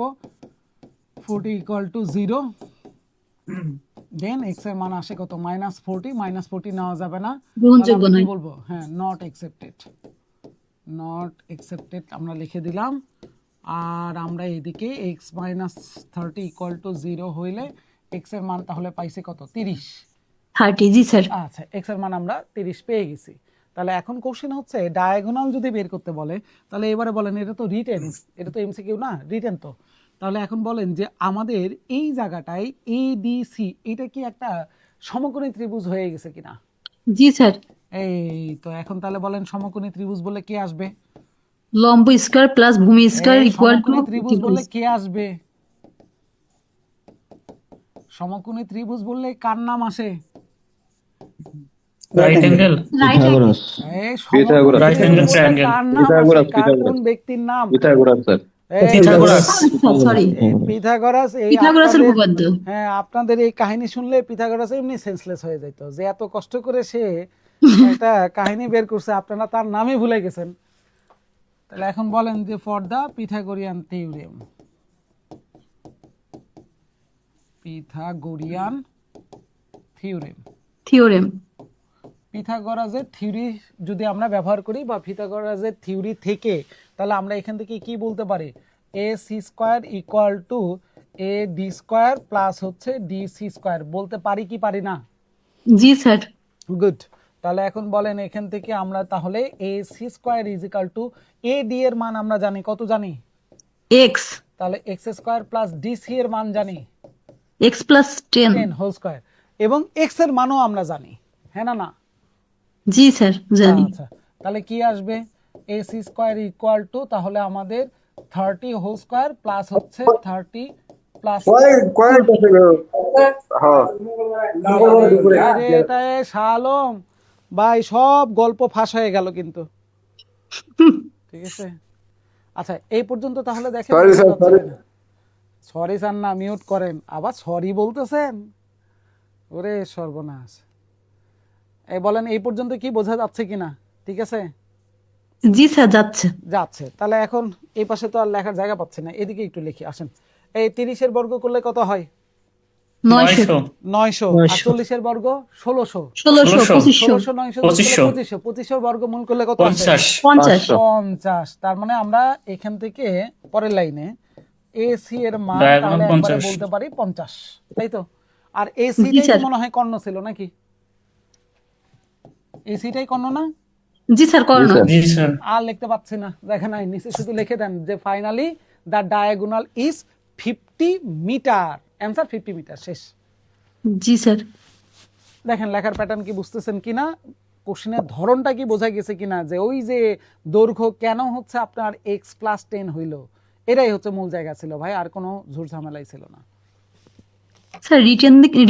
40 ইকুয়াল টু 0। দেন এক্স এর মান আসে কত -40। -40 নেওয়া যাবে না, গ্রহণযোগ্য তাহলে আমরা কি নয়। বলবো? হ্যাঁ, নট অ্যাকসেপ্টেড। নট অ্যাকসেপ্টেড আমরা লিখে দিলাম। আর আমরা এদিকে এক্স মাইনাস 30 ইকুয়াল টু 0 হইলে এক্স এর মান তাহলে পাইছে কত 30। 30 জি স্যার আচ্ছা, এক্স এর মান আমরা 30 পেয়ে গেছি। তাহলে এখন কোশ্চেন হচ্ছে ডায়াগোনাল যদি বের করতে বলে তাহলে এবারে বলেন এটা তো রিটেন, এটা তো এমসিকিউ না, রিটেন তো। তাহলে এখন বলেন যে আমাদের এই জায়গাটায় এডিসি এটা কি একটা সমকোণী ত্রিভুজ হয়ে গেছে কিনা? জি স্যার এই তো এখন তাহলে বলেন সমকোণী ত্রিভুজ বলে কে আসবে? লম্ব স্কয়ার প্লাস ভূমি স্কয়ার এই ইকুয়াল টু সমকোণী ত্রিভুজ বললে কে আসবে? সমকোণী ত্রিভুজ বললে কার নাম আসে? রাইট অ্যাঙ্গেল, রাইট পিথাগোরাস এই পিথাগোরাস। সমকোণী Right ত্রিভুজ angle বললে triangle. কার নাম আসে? পিথাগোরাস, কার কোন পিথাগোরাস। ব্যক্তির নাম? Pythagoras sir. এই পিথাগোরাস, সরি পিথাগোরাস। এই পিথাগোরাসের আপনাদের উপপাদ্য হ্যাঁ, আপনাদের এই কাহিনী শুনলে পিথাগোরাস এমনি সেন্সলেস হয়ে যেত যে এত কষ্ট করে সে একটা কাহিনী বের করছে, আপনারা তার নামই ভুলে গেছেন। তাহলে এখন বলেন যে for the Pythagorean theorem, Pythagorean theorem, theorem পিথাগোরাসের থিওরি যদি আমরা ব্যবহার করি বা পিথাগোরাসের থিওরি থেকে, তাহলে আমরা এখান থেকে কি বলতে পারি? A C square equal to A D square plus হচ্ছে ডি সি স্কোয়ার বলতে পারি কি পারি না? জি স্যার গুড। তাহলে এখন বলেন এখান থেকে আমরা তাহলে A C square is equal to A D এর মান আমরা জানি, কত জানি? এক্স তাহলে x square plus D C এর মান জানি এক্স প্লাস 10 10 হোল স্কোয়ার, এবং এক্স এর মানও আমরা জানি, হ্যাঁ না? জি স্যার জানি আচ্ছা, তাহলে কি আসবে? A C square equal to তাহলে আমাদের 30 হোল স্কোয়ার প্লাস হচ্ছে 30 প্লাস এটা শালম ভাই সব গল্প ফাঁস হয়ে গেল কিন্তু, ঠিক আছে? আচ্ছা, এই পর্যন্ত তাহলে দেখেন। সরি স্যার না, মিউট করেন। আবার সরি বলতেছেন, ওরে সর্বনাশ। এই বলেন এই পর্যন্ত কি বোঝা যাচ্ছে কিনা? ঠিক আছে, জি স্যার যাচ্ছে যাচ্ছে। তাহলে এখন এই পাশে তো আর লেখার জায়গা পাচ্ছি না, এদিকে একটু লিখি আসেন। এই 30 এর বর্গ করলে কত হয়? 900 900। আর 40 এর বর্গ 1600। 1600 1600 900 2500। 2500 বর্গমূল করলে কত আসে? 50, 50 50। তার মানে আমরা এখান থেকে পরের লাইনে এসি এর মান Diagonal তাহলে একবারে 50 বলতে পারি 50, তাই তো? আর এসি জি, টাই স্যার। মনে হয় কর্ণ ছিল নাকি? এসিটাই কর্ণ না? জি স্যার করো না জি স্যার, আর লিখতে পাচ্ছি না, দেখেন নাই নিচে শুধু লিখে দেন যে finally the diagonal is 50 meter. Answer 50 meter, শেষ। জি স্যার দেখেন লেখার প্যাটার্ন কি বুঝতেছেন কিনা, কোশ্চেনের ধরনটা কি বোঝা গেছে কিনা, যে ওই যে দৈর্ঘ্য কেন হচ্ছে আপনার এক্স প্লাস 10 হইলো, এটাই হচ্ছে মূল জায়গা ছিল ভাই, আর কোনো ঝুট ঝামেলাই ছিল না। স্যার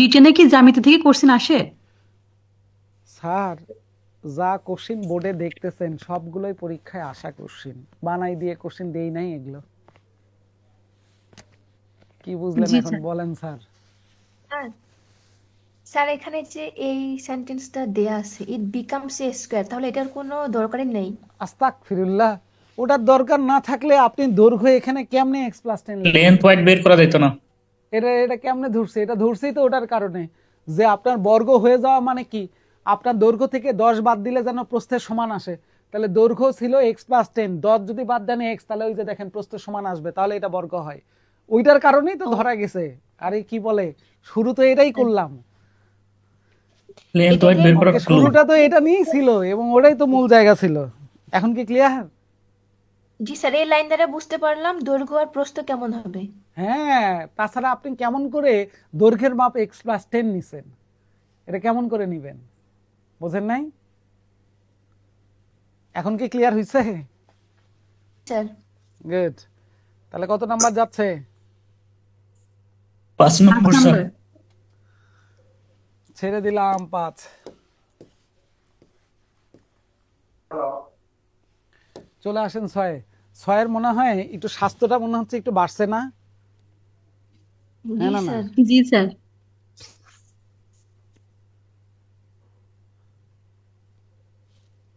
রিটেনে কি জ্যামিতি থেকে কোশ্চেন আসে? স্যার, যা কোশ্চিন বোর্ডে দেখতেছেন সবগুলোই পরীক্ষায় আসা কোশ্চিন, বানাই দিয়ে কোশ্চিন দেই নাই এগুলো। কি বুঝলেন জি, এখন স্যার। বলেন স্যার? স্যার স্যার এখানে যে এই সেন্টেন্সটা দেয়া আছে ইট বিকামস এ স্কোয়ার, তাহলে এটার কোনো দরকারই নেই। আস্তাগফিরুল্লাহ, ওটার দরকার না থাকলে আপনি দৈর্ঘ্য এখানে কেমনে এক্স প্লাস 10 লিখবেন? লেন্থ ওয়াইড বের করা যেত না। এটা কেমনে ধরছে? এটা ধরছেই তো ওটার কারণে যে আপনার বর্গ হয়ে যাওয়া মানে কি, আপনার দৈর্ঘ্য থেকে 10 বাদ দিলে যেন প্রস্থের সমান আসে। তাহলে দৈর্ঘ্য ছিল এক্স প্লাস 10, 10 যদি বাদ দেন এক্স, তাহলে ওই যে দেখেন প্রস্থের সমান আসবে, তাহলে এটা বর্গ হয়। ওইটার কারণেই তো ধরা গেছে। আরে কি বলে, শুরু তো এটাই করলাম, লেন্থ ওয়াইড বের করা শুরুটা তো এটা নিয়েই ছিল এবং ওটাই তো মূল জায়গা ছিল। এখন কি ক্লিয়ার? জি স্যার, এই লাইন দ্বারা বুঝতে পারলাম দৈর্ঘ্য আর প্রস্থ কেমন হবে। হ্যাঁ, তাছাড়া আপনি কেমন করে দৈর্ঘ্যের মাপ x+10 নিছেন, এটা কেমন করে নিবেন, বোঝেন নাই? এখন কি ক্লিয়ার হয়েছে? Sir good. তাহলে কত নাম্বার যাচ্ছে? 5 নম্বর স্যার। ছেড়ে দিলাম 5। চলে আসেন 6। 6-এর মনে হয় একটু স্বাস্থ্যটা মনে হচ্ছে একটু বাড়ছে না? জি হ্যাঁ না না? স্যার। জি স্যার।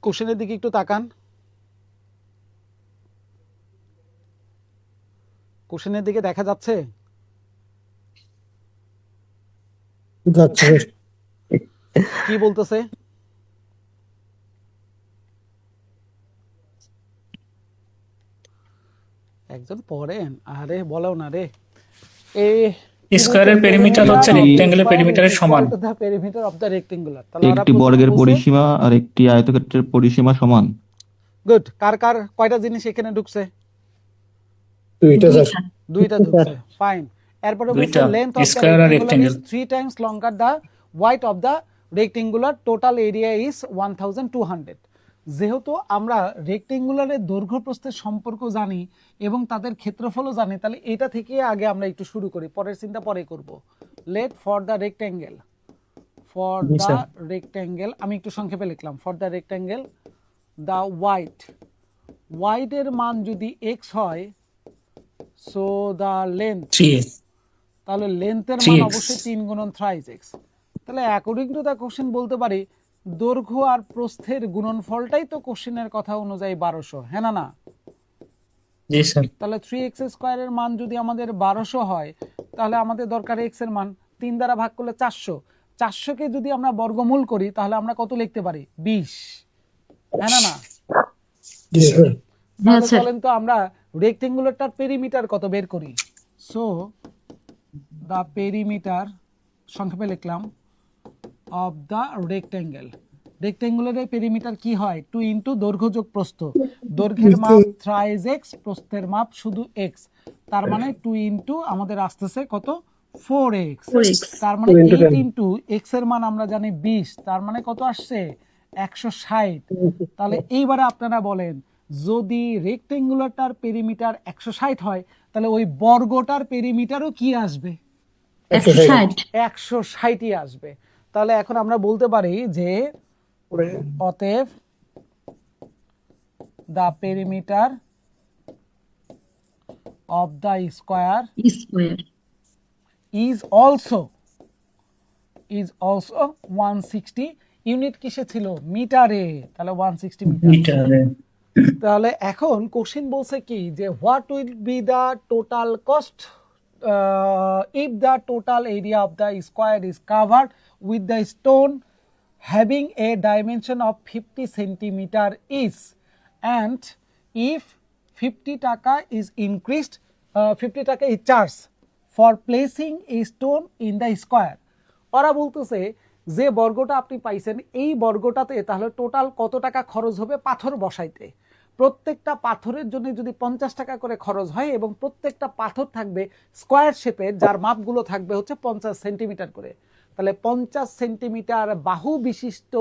কোশ্চেনের দিকে একটু তাকান। কোশ্চেনের দিকে দেখা যাচ্ছে? যাচ্ছে স্যার। কি বলতেছে? একজন পড়েন, আরে বলো না রে। স্কয়ারের পেরিমিটার হচ্ছে রেক্ট্যাঙ্গেলের পেরিমিটারের সমান। Perimeter of the rectangular. একটি বর্গের পরিসীমা আর একটি আয়তক্ষেত্রের পরিসীমা সমান। গুড। কার কার কয়টা জিনিস এখানে ঢুকছে? দুইটা স্যার। দুইটা ঢুকছে, ফাইন। এরপরে বলছে দুইটা, লেন্থ অফ দ্য square আর rectangular is rectangle। 3 times longer the wide of the rectangular, total area is 1200। যেহেতু আমরা রেক্টেঙ্গুলারের দৈর্ঘ্য প্রস্থের সম্পর্ক জানি এবং তাদের ক্ষেত্রফলও জানি, তাহলে এটা থেকে আগে আমরা একটু শুরু করি, পরের চিন্তা পরে করব। Let for the rectangle, for জি, দ্য স্যার। রেক্টেঙ্গেল, আমি একটু সংক্ষেপে লিখলাম, for the rectangle the wide এর মান যদি x হয়, সো দ্য লেন্থ, 3 তাহলে লেন্থের মান 3x অবশ্যই 3 গুণন থ্রাইস x। তাহলে অ্যাকর্ডিং টু দ্য কোশ্চেন বলতে পারি দৈর্ঘ্য আর প্রস্থের গুণনফলটাই তো কোশ্চেনের কথা অনুযায়ী 1200, হ্যাঁ না না? জি স্যার। তাহলে 3x স্কয়ারের মান যদি আমাদের 1200 হয়, তাহলে আমাদের দরকার x এর মান 3 দ্বারা ভাগ করলে 400। 400 কে যদি আমরা বর্গমূল করি তাহলে আমরা কত লিখতে পারি? 20, হ্যাঁ না না? জি স্যার। তাহলে স্যার। চলেন তো আমরা রেক্টেঙ্গুলারটার পেরিমিটার কত বের করি। সো দ্য পেরিমিটার, সংক্ষেপে লিখলাম, অফ দ্য রেক্টেঙ্গেল। রেক্টেঙ্গুলারের পেরিমিটার কি হয়? 2 ইন্টু দৈর্ঘ্য যোগ প্রস্থ। দৈর্ঘ্যের মাপ থ্রাইস এক্স, প্রস্থের মাপ শুধু এক্স, তার মানে 2 ইন্টু আমাদের আসতেছে কত? 4x। 4x। তার মানে 4 into 8 10 ইন্টু এক্স এর মান আমরা জানি 20, তার মানে কত আসছে? 160। তাহলে এইবারে আপনারা বলেন, যদি রেক্টেঙ্গুলারটার পেরিমিটার 160 হয়, তাহলে ওই বর্গটার পেরিমিটারও কি আসবে? 160। 160ই আসবে। তাহলে এখন আমরা বলতে পারি যে অতএব the perimeter of the square square is also 160। Unit কিসে ছিল? মিটারে। তাহলে 160 মিটার। মিটারে। তাহলে এখন কোশ্চেন বলছে কি যে what will be the total cost if the total area of the square is covered with the stone having a dimension of 50 centimetre is, and if 50 টাকা ইজ ইনক্রিজড, 50 টাকা is charge for placing A stone in the square. ওরা বলতেছে যে বর্গটা আপনি পাইছেন এই বর্গটাতে তাহলে total কত টাকা খরচ হবে পাথর বসাইতে। প্রত্যেকটা পাথরের জন্য যদি 50 টাকা করে খরচ হয় এবং প্রত্যেকটা পাথর থাকবে স্কয়ার শেপের, যার মাপগুলো থাকবে হচ্ছে 50 সেন্টিমিটার করে, তাহলে 50 সেন্টিমিটার বাহু বিশিষ্ট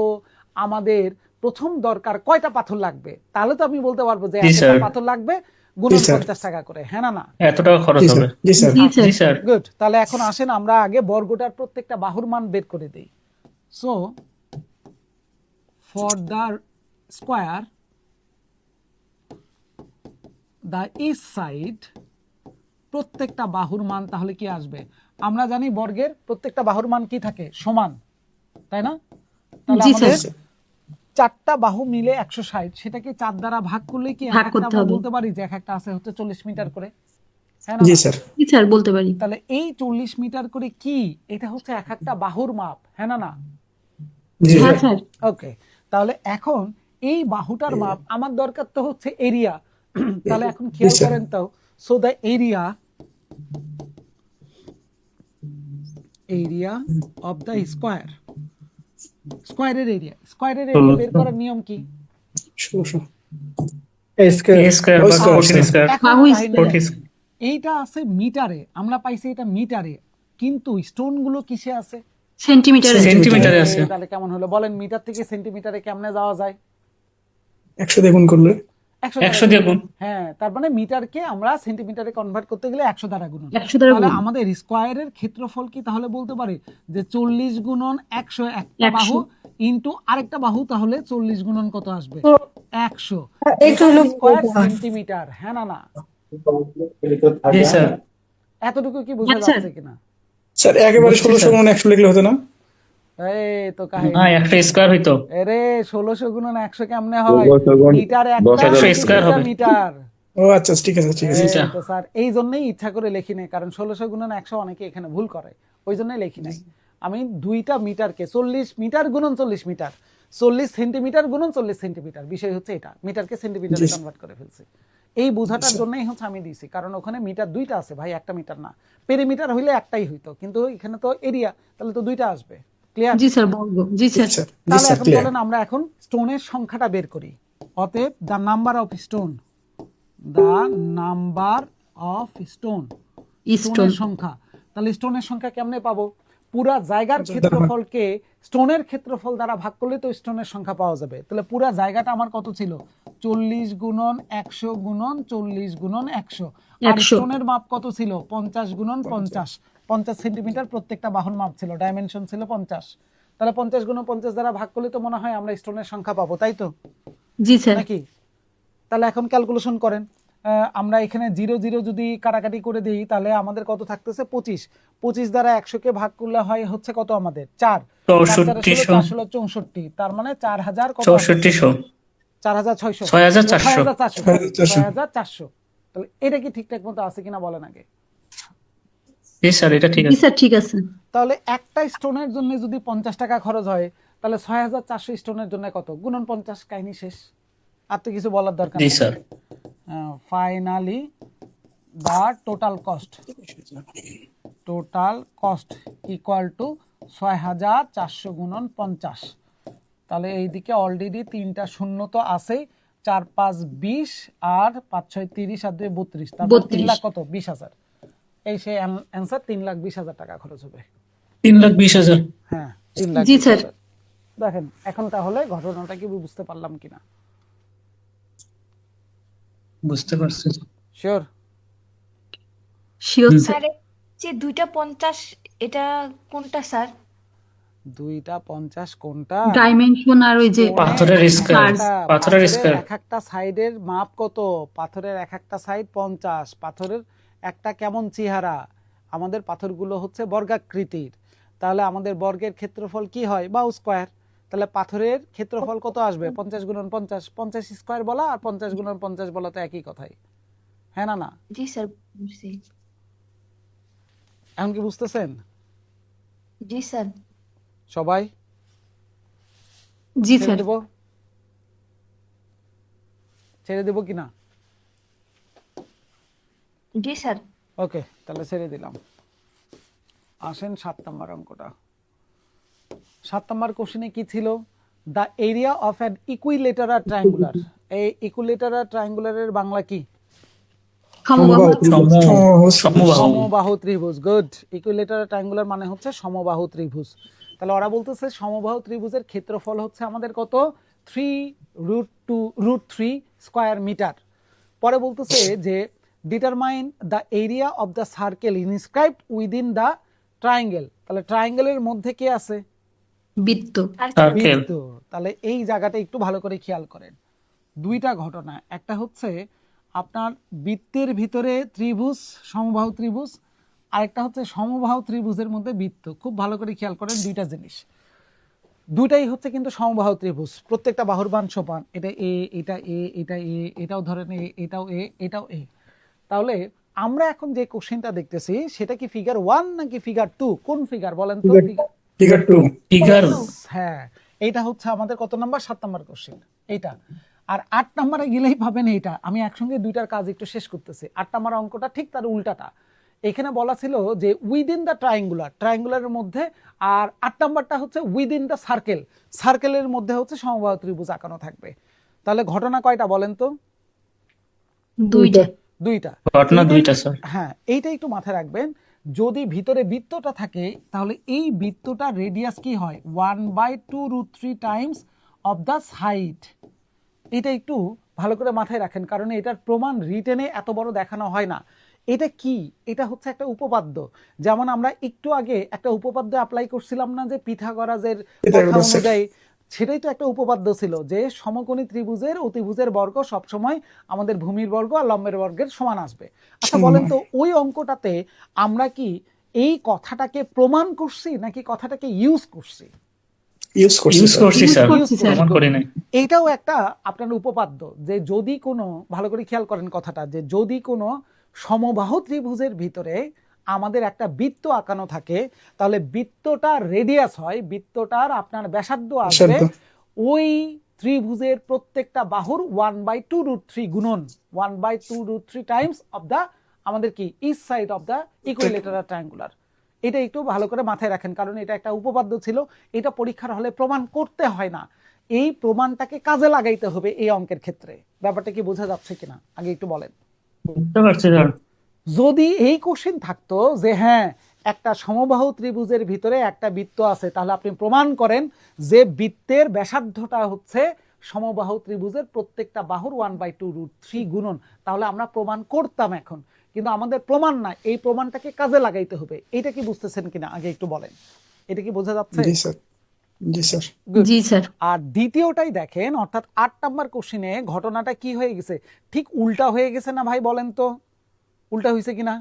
আমাদের প্রথম দরকার কয়টা পাথর লাগবে? তাহলে তো আমি বলতে পারবো যে জি, একটা স্যার। পাথর লাগবে গুণন জি, স্যার। 50 টাকা করে, হ্যাঁ না না? এত টাকা খরচ জি হবে। স্যার। জি স্যার। জি স্যার। জি স্যার। গুড। তাহলে এখন আসেন আমরা আগে বর্গটার প্রত্যেকটা বাহুর মান বের করে দেই। So for the square the each side, প্রত্যেকটা বাহুর মান তাহলে কি আসবে? আমরা জানি বর্গের প্রত্যেকটা বাহুর মান কি থাকে? সমান, তাই না? তাহলে জি, আমাদের স্যার। 4টা বাহু মিলে 160, সেটাকে 4 দ্বারা ভাগ করলে কি ভাগ একটা করতে আমরা হবে। বলতে পারি যে এক একটা আছে হচ্ছে 40 মিটার করে, হ্যাঁ না জি না? স্যার। জি স্যার, বলতে পারি। তাহলে এই 40 মিটার করে কি, এটা হচ্ছে এক একটা বাহুর মাপ, হ্যাঁ না না? জি হ্যাঁ স্যার। স্যার। ওকে। তাহলে এখন এই বাহুটার মাপ আমার দরকার তো হচ্ছে এরিয়া। তাহলে এখন খেয়াল স্যার। করেন তো, so the area of the square, স্কয়ারের এরিয়া বের করার নিয়ম কি? 1600 A square. A স্কয়ার বা square, 14 স্কয়ার এখন বাহু কাহিনী square। 40 দেখেন। এইটা আছে মিটারে, আমরা পাইছি এটা মিটারে, কিন্তু স্টোন গুলো কিসে আছে? সেন্টিমিটারে। সেন্টিমিটারে আছে। তাহলে কেমন হলো বলেন, মিটার থেকে সেন্টিমিটারে কেমনে যাওয়া যায়? 100 দিয়ে গুণ করলে 100 দিয়ে গুণ। হ্যাঁ, তার মানে মিটারকে আমরা সেন্টিমিটারে কনভার্ট করতে গেলে 100 দ্বারা গুণন। 100 দ্বারা তাহলে গুণ। আমাদের স্কয়ারের ক্ষেত্রফল কি তাহলে বলতে পারি যে 40 গুণন 100 একটা 100 বাহু ইনটু আরেকটা বাহু, তাহলে 40 গুণন কত আসবে? 100। এটা হলো স্কয়ার সেন্টিমিটার, হ্যাঁ না না? জি স্যার। এতটুকু কি বোঝা আচ্ছা। যাচ্ছে কিনা? স্যার একেবারে বুঝছি, 1600 স্যার। গুণ 100 লিখলে হতো না? এই তো কাহিনী। হ্যাঁ, একটা স্কয়ার হইতো। আরে 1600 গুণন 100 কেমনে হয়? 1600 গুণ মিটার 10,000 একটা, স্কয়ার হবে। মিটার। ও আচ্ছা, ঠিক আছে ঠিক আছে। আচ্ছা। এই তো স্যার, এই জন্যই ইচ্ছা করে লিখি নাই, কারণ 1600 গুণন 100 অনেকে এখানে ভুল করে, ওই জন্যই লিখি নাই। আমি দুইটা মিটারকে 40 মিটার গুণন 40 মিটার, 40 সেন্টিমিটার গুণন 40 সেন্টিমিটার, বিষয় হচ্ছে এটা, মিটারকে সেন্টিমিটারে জি। কনভার্ট করে ফেলছি। এই বোঝাটার জন্যই হচ্ছে আমি দিয়েছি, কারণ ওখানে মিটার দুইটা আছে ভাই, একটা মিটার না। পেরিমিটার হইলে একটাই হইতো, কিন্তু এখানে তো এরিয়া, তাহলে তো দুইটা আসবে। ক্লিয়ার? জি স্যার, বর্গ। জি স্যার। স্যার জি তাহলে স্যার, এখন ক্লিয়ার। বলেন আমরা এখন স্টোনের সংখ্যাটা বের করি। অতএব the number of stone, the number of stone, stone. স্টোনের সংখ্যা। তাহলে স্টোনের সংখ্যা কেমনে পাবো? পুরা জায়গার ক্ষেত্রফলকে স্টোনের ক্ষেত্রফল দ্বারা ভাগ করলে তো স্টোনের সংখ্যা পাওয়া যাবে। তাহলে পুরা জায়গাটা আমার কত ছিল? 40 গুণন 100 গুণন 40 গুণন 100। আর 100 স্টোনের মাপ কত ছিল? 50 গুণন 50। 50 সেন্টিমিটার প্রত্যেকটা বাহুর মাপ ছিল, ডাইমেনশন ছিল 50। তাহলে 50 গুণন 50 দ্বারা ভাগ করলে তো মনে হয় আমরা স্টোনের সংখ্যা পাবো, তাই তো জি স্যার। নাকি? তাহলে এখন ক্যালকুলেশন করেন। আমরা এখানে 0 0 যদি কাটাকাটি করে দিই, তাহলে আমাদের কত থাকতেছে? 25। 25 দ্বারা 100 কে ভাগ করলে হয় হচ্ছে কত আমাদের? 4। 64। তার মানে 4000 কত? 6400 4600 6400 6400। তাহলে এটা কি ঠিকঠাক মতো আছে কিনা বলেন আগে? জি স্যার, এটা ঠিক জি আছে। স্যার, ঠিক আছে। তাহলে একটা স্টোনের জন্য যদি 50 টাকা খরচ হয়, তাহলে 6400 স্টোনের জন্য কত? গুণন 50, কাহিনী শেষ। আর তো কিছু বলার দরকার জি নেই। Sir. Finally the total cost equal to 6400 গুণন 50। তাহলে এইদিকে অলরেডি 3টা শূন্য তো আছেই, 4 5 20 আর 5 6 30 আর 2 32, তারপর 3 লাখ কত? 20,000। এই সেই অ্যান্সার, 3,20,000 টাকা খরচ হবে। 3,20,000। হ্যাঁ, 3,20,000। জি স্যার। দেখেন এখন তাহলে ঘটনাটা কি বুঝতে পারলাম কিনা? বুঝতে পারছি। শিওর? Sure sir. স্যার যে 250 এটা কোনটা স্যার? 250 কোনটা? ডাইমেনশন আর ওই যে পাথরের স্কয়ার। পাথরের স্কয়ার। এক একটা সাইডের মাপ কত? পাথরের এক একটা সাইড 50। পাথরের একটা কেমন চেহারা? আমাদের পাথরগুলো হচ্ছে বর্গাকৃতির, তাহলে আমাদের বর্গের ক্ষেত্রফল কি হয়? বাহু স্কয়ার। তাহলে পাথরের ক্ষেত্রফল কত আসবে? 50 গুণন 50। 50 স্কয়ার বলা আর 50 গুণন 50 বলা তো একই কথাই, হ্যাঁ না না? জি স্যার, বুঝছি। এখন কি বুঝতেছেন জি স্যার। সবাই? জি ছেড়ে স্যার। দেব? ছেড়ে দেব কিনা? জি স্যার। ওকে, তাহলে ছেড়ে দিলাম। আসেন 7 নম্বর অঙ্কটা। 7 নম্বর কোশ্চেনে কি ছিল? The area of an equilateral triangular. এই ইকুইলেটারাল ট্রায়াঙ্গুলারের বাংলা কি? সমবাহু। সমবাহু। সমবাহু ত্রিভুজ। গুড। ইকুইলেটারাল ট্রায়াঙ্গুলার মানে হচ্ছে সমবাহু ত্রিভুজ। তাহলে ওরা বলতেছে সমবাহু ত্রিভুজের ক্ষেত্রফল হচ্ছে আমাদের কত? 3√3 স্কয়ার মিটার। পরে বলতেছে যে determine the area of the circle inscribed within the triangle. তাহলে ট্রায়াঙ্গেলের মধ্যে কি আছে? বৃত্ত। সার্কেল। বৃত্ত। তাহলে এই জায়গাটা একটু ভালো করে খেয়াল করেন। দুইটা ঘটনা, একটা হচ্ছে আপনার বৃত্তের ভিতরে ত্রিভুজ, সমবাহু ত্রিভুজ, আরেকটা হচ্ছে সমবাহু ত্রিভুজের মধ্যে বৃত্ত। খুব ভালো করে খেয়াল করেন দুইটা জিনিস। দুইটাই হচ্ছে কিন্তু সমবাহু ত্রিভুজ, প্রত্যেকটা বাহুর মান সমান। এটা এ, এটা এ, এটা এ, এটাও ধরেন এ, এটাও এ, এটাও এ। তাহলে আমরা এখন যে কোশ্চেনটা দেখতেছি সেটা কি ফিগার 1 নাকি ফিগার 2? কোন ফিগার বলেন তো? ফিগার 2। ফিগার। হ্যাঁ, এইটা হচ্ছে আমাদের কত নাম্বার? 7 নাম্বার কোশ্চেন এইটা। আর 8 নাম্বারে গেলেই পাবেন এইটা। আমি একসঙ্গে দুইটার কাজ একটু শেষ করতেছি। 8 নাম্বার অঙ্কটা ঠিক তার উল্টাটা। এখানে বলা ছিল যে উইদিন দ্য ট্রায়াঙ্গুলার, ট্রায়াঙ্গুলারের মধ্যে, আর 8 নাম্বারটা হচ্ছে উইদিন দ্য সার্কেল, সার্কেলের মধ্যে হচ্ছে সমবাহু ত্রিভুজ আঁকানো থাকবে। তাহলে ঘটনা কয়টা বলেন তো? দুইটা। দুইটা। ঘটনা এইটাই- দুইটা স্যার। হ্যাঁ, এইটা একটু মাথায় রাখবেন। যদি ভিতরে বৃত্তটা থাকে তাহলে এই বৃত্তটার রেডিয়াস কি হয় 1/2√3 টাইমস অফ দ্য সাইড। এটা একটু ভালো করে মাথায় রাখেন, কারণ এটার প্রমাণ রিটেনে এত বড় দেখানো হয় না। এটা কি? এটা হচ্ছে একটা উপপাদ্য। যেমন আমরা একটু আগে একটা উপপাদ্য অ্যাপ্লাই করছিলাম না, যে পিথাগোরাসের কথা পিথাগোরাসের। অনুযায়ী, সেটাই তো একটা উপপাদ্য ছিল যে সমকোণী ত্রিভুজের অতিভুজের বর্গ সবসময় আমাদের ভূমির বর্গ আর লম্বের বর্গের সমান আসবে। আচ্ছা বলেন তো, ওই অঙ্কটাতে আমরা কি এই কথাটাকে প্রমাণ করছি নাকি কথাটাকে ইউজ করছি? ইউজ করছি ইউজ স্যার। করছি Use স্যার, করছি, স্যার। প্রমাণ করি নাই। এইটাও একটা আপনার উপপাদ্য, যে যদি কোনো, ভালো করে খেয়াল করেন কথাটা, যে যদি কোনো সমবাহু ত্রিভুজের ভিতরে আমাদের একটা বৃত্ত আঁকানো থাকে, তাহলে বৃত্তটার রেডিয়াস হয়, বৃত্তটার আপনার ব্যাসার্ধ আসবে ব্যাসার্ধ। ওই ত্রিভুজের প্রত্যেকটা বাহুর 1/2√3 গুণন 1/2√3 টাইমস অফ দা আমাদের কি each side of the equilateral triangular. এটা একটু ভালো করে মাথায় রাখেন, কারণ এটা একটা উপপাদ্য ছিল। এটা পরীক্ষার হলে প্রমাণ করতে হয় না, এই প্রমাণটাকে কাজে লাগাইতে হবে এই অঙ্কের ক্ষেত্রে। ব্যাপারটা কি বোঝা যাচ্ছে কিনা আগে একটু বলেন। বুঝতে পারছি স্যার। যদি এই কোশ্চেন থাকতো যে হ্যাঁ একটা সমবাহু ত্রিভুজের ভিতরে একটা বৃত্ত আছে, তাহলে আপনি প্রমাণ করেন যে বৃত্তের ব্যাসার্ধটা হচ্ছে সমবাহু ত্রিভুজের প্রত্যেকটা বাহুর 1/2√3 গুণন, তাহলে আমরা প্রমাণ করতাম এখন। কিন্তু আমাদের প্রমাণ না, এই প্রমাণটাকে কাজে লাগাইতে হবে। এটা কি বুঝতেছেন কিনা আগে একটু বলেন। এটা কি বোঝা যাচ্ছে? জি স্যার, জি স্যার। জি স্যার। আর দ্বিতীয়টাই দেখেন, অর্থাৎ 8 নাম্বার কোশ্চেনে ঘটনাটা কি হয়ে গেছে, ঠিক উল্টা হয়ে গেছে না ভাই? বলেন তো উল্টা হয়েছে কিনা?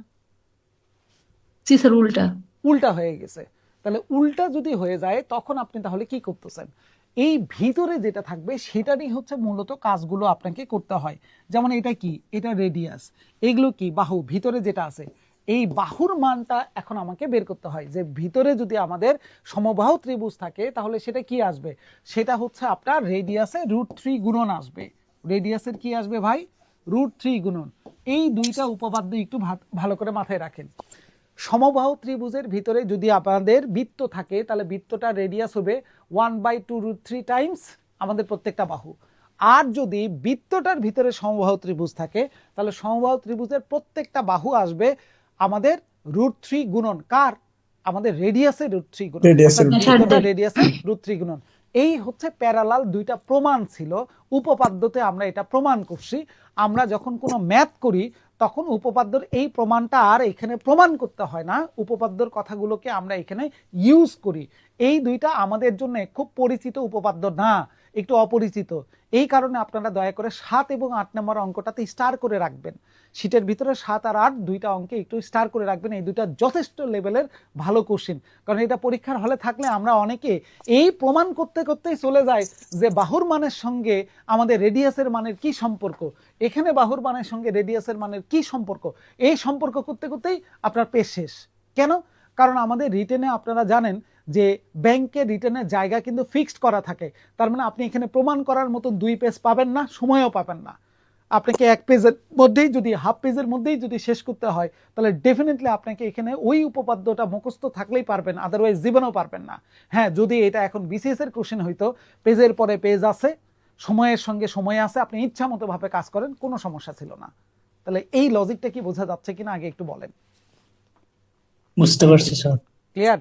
জি স্যার, উল্টা। উল্টা হয়ে গেছে। তাহলে উল্টা যদি হয়ে যায় তখন আপনি তাহলে কি করতেছেন? এই ভিতরে যেটা থাকবে সেটারই হচ্ছে মূলত কাজগুলো আপনাকে করতে হয়। যেমন এটা কি, এটা রেডিয়াস, এগুলো কি বাহু, ভিতরে যেটা আছে এই বাহুর মানটা এখন আমাকে বের করতে হয়। যে ভিতরে যদি আমাদের সমবাহু ত্রিভুজ থাকে তাহলে সেটা কি আসবে, সেটা হচ্ছে আপনার রেডিয়াসে √3 গুণন আসবে। রেডিয়াসের কি আসবে ভাই? √3 গুণন। এই দুইটা উপপাদ্য একটু ভালো করে মাথায় রাখেন। সমবাহু ত্রিভুজের ভিতরে যদি আপনাদের বৃত্ত থাকে তাহলে বৃত্তটার রেডিয়াস হবে 1/2√3 টাইমস আমাদের প্রত্যেকটা বাহু। আর যদি বৃত্তটার ভিতরে সমবাহু ত্রিভুজ থাকে তাহলে সমবাহু ত্রিভুজের প্রত্যেকটা বাহু আসবে আমাদের √3 গুণন কার? আমাদের রেডিয়াসের √3 গুণন। রেডিয়াসের রেডিয়াসের √3 গুণন। এই হচ্ছে প্যারালাল দুইটা প্রমাণ ছিল উপপাদ্যতে, আমরা এটা প্রমাণ করছি। আমরা যখন কোনো ম্যাথ করি তখন উপপাদ্যর এই প্রমাণটা আর এখানে প্রমাণ করতে হয় না, উপপাদ্যর কথাগুলোকে আমরা এখানে ইউজ করি। এই দুইটা আমাদের জন্য খুব পরিচিত উপপাদ্য না, একটু অপরিচিত। এই কারণে আপনারা দয়া করে 7 এবং 8 নম্বর অঙ্কটাতে স্টার করে রাখবেন। শীটের ভিতরে 7 আর 8 দুইটা অঙ্কে একটু স্টার করে রাখবেন। এই দুইটা যথেষ্ট লেভেলের ভালো কোশ্চেন, কারণ এটা পরীক্ষার হলে থাকলে আমরা অনেকে এই প্রমাণ করতে করতেই চলে যায় যে বাহুর মানের সঙ্গে আমাদের রেডিয়াসের মানের কি সম্পর্ক, এখানে বাহুর মানের সঙ্গে রেডিয়াসের মানের কি সম্পর্ক, এই সম্পর্ক করতে করতেই আপনার পেজ শেষ। কেন? কারণ আমাদের রিটেনে আপনারা জানেন যে ব্যাংকে রিটেনের জায়গা কিন্তু ফিক্সড করা থাকে। তার মানে আপনি এখানে প্রমাণ করার মতো 2 পেজ পাবেন না, সময়ও পাবেন না। আপনাকে 1 পেজের মধ্যেই যদি, হাফ পেজের মধ্যেই যদি শেষ করতে হয় তাহলে ডেফিনেটলি আপনাকে এখানে ওই উপপাদ্যটা মুখস্থ থাকলেই পারবেন, আদারওয়াইজ জীবনেও পারবেন না। হ্যাঁ, যদি এটা এখন বিসিএস এর কোশ্চেন হইতো, পেজের পরে পেজ আছে, সময়ের সঙ্গে সময় আছে, আপনি ইচ্ছা মতো ভাবে কাজ করেন, কোনো সমস্যা ছিল না। তাহলে এই লজিকটা কি বোঝা যাচ্ছে কিনা আগে একটু বলেন। বুঝতে পারছি স্যার। ক্লিয়ার?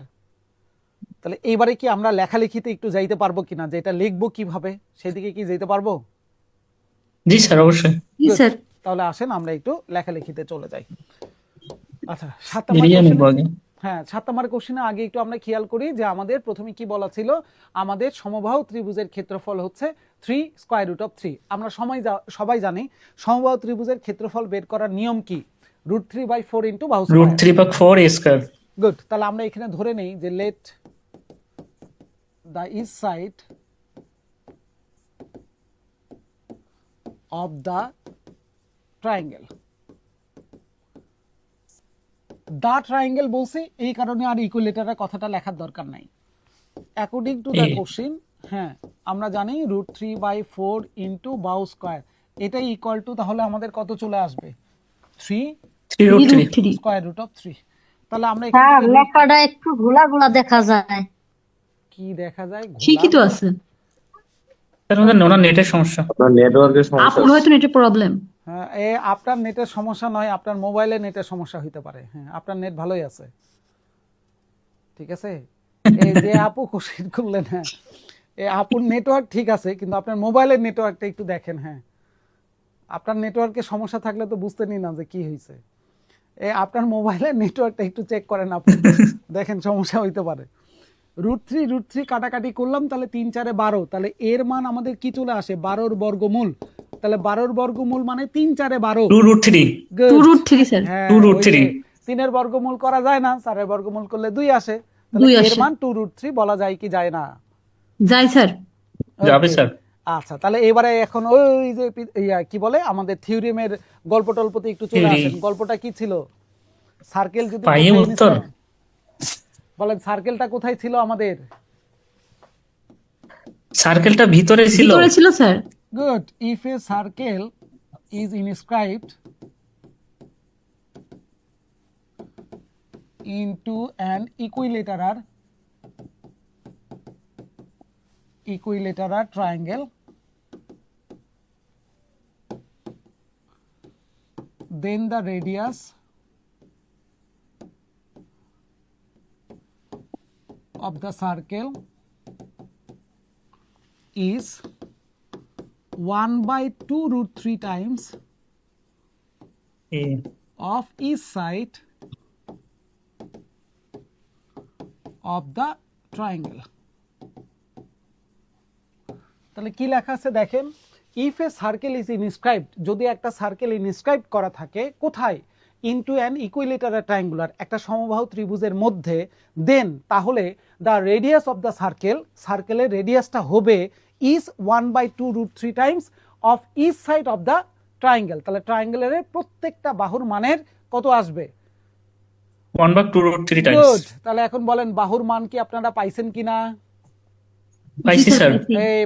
তাহলে এইবারে কি আমরা লেখালেখিতে একটু যাইতে পারবো কিনা, যে এটা লিখবো কিভাবে সেদিকে কি যাইতে পারবো? জি স্যার, অবশ্যই। জি স্যার। তাহলে আসেন আমরা একটু লেখালেখিতে চলে যাই। আচ্ছা, 7 এরিয়া নেব নম্বর আগে। হ্যাঁ, 7 নম্বর কোশ্চেনে আগে একটু আমরা খেয়াল করি যে আমাদের প্রথমে কি বলা ছিল, আমাদের সমবাহু ত্রিভুজের ক্ষেত্রফল হচ্ছে 3√3। আমরা সবাই জানি সমবাহু ত্রিভুজের ক্ষেত্রফল বের করার নিয়ম কি, √3/4 ইন্টু বাহু স্কয়ার। √3/4 স্কয়ার। গুড। তাহলে আমরা এখানে ধরে নেই যে let the each side of the triangle. The triangle বলছি এই কারণে আর ইকুইলেটারের কথাটা লেখার দরকার নাই। অ্যাকর্ডিং টু দ্য কোশ্চেন, হ্যাঁ আমরা জানি √3/4 ইন্টু বাহু স্কয়ার, এটাই ইকুয়াল টু তাহলে আমাদের কত চলে আসবে, 3√3 স্কয়ার রুট অফ 3। তাহলে আমরা স্যার লেখাটা একটু ঘোলা ঘোলা দেখা যায়। কি দেখা যায়? ঠিকই তো আছে। স্যার, আমাদের ওনার নেটের সমস্যা। আপনার নেটওয়ার্কের সমস্যা আপুর হয়তো নেটের প্রবলেম। হ্যাঁ, আপনার নেটের সমস্যা নয়, আপনার মোবাইলে নেটের সমস্যা হইতে পারে। হ্যাঁ, আপনার নেট ভালোই আছে, ঠিক আছে। এই যে আপু কোশ্চেন করলেন, হ্যাঁ, এই আপুর নেটওয়ার্ক ঠিক আছে, কিন্তু আপনার মোবাইলের নেটওয়ার্কটা একটু দেখেন। হ্যাঁ, আপনার নেটওয়ার্কে সমস্যা থাকলে তো বুঝতেনি না যে কি হয়েছে। আপনার মোবাইলের নেটওয়ার্কটা একটু চেক করেন আপনি, দেখেন সমস্যা হইতে পারে। √3 কাটাকাটি করলাম, তাহলে 3 4 12, তাহলে এর মান আমাদের কি চলে আসে? 12 বর্গমূল। তাহলে 12 বর্গমূল মানে 3 4 12। 2√3 Good. 2√3 স্যার। হ্যাঁ, 2√3 3 বর্গমূল করা যায় না, 4 বর্গমূল করলে 2 আসে। তাহলে 2 এর আসে। মান 2√3 বলা যায় কি যায় না? যাই স্যার। যাবে Okay. স্যার। আচ্ছা, তাহলে এবারে এখন ওই যে কি বলে আমাদের থিওরিমের গল্প টল্পতে একটু চলে Theory. আসেন। গল্পটা কি ছিল? সার্কেল যদি পাইয়ে কোথায় উত্তর। এনেছিলেন? বলেন সার্কেলটা কোথায় ছিল আমাদের? সার্কেলটা ভিতরে ছিল। ভিতরে ছিল sir. Good. If a circle is inscribed into an equilateral triangle, then the radius of the circle is 1/2√3 times A, of each side of the triangle. তাহলে কি লেখা আছে দেখেন, if A circle is inscribed, যদি একটা circle inscribe করা থাকে কোথায়? ইনটু অ্যান ইকুইলেটারাল ট্রায়াঙ্গুলার, একটা সমবাহু ত্রিভুজের মধ্যে, দেন তাহলে the radius of the circle, সার্কেলের রেডিয়াসটা হবে is 1/2√3 times of each side of the triangle. তাহলে ট্রায়াঙ্গেলের প্রত্যেকটা বাহুর মানের কত আসবে? 1/2√3 টাইমস। গুড। তাহলে এখন বলেন বাহুর মান কি আপনারা পাইছেন কিনা? পাইছি স্যার।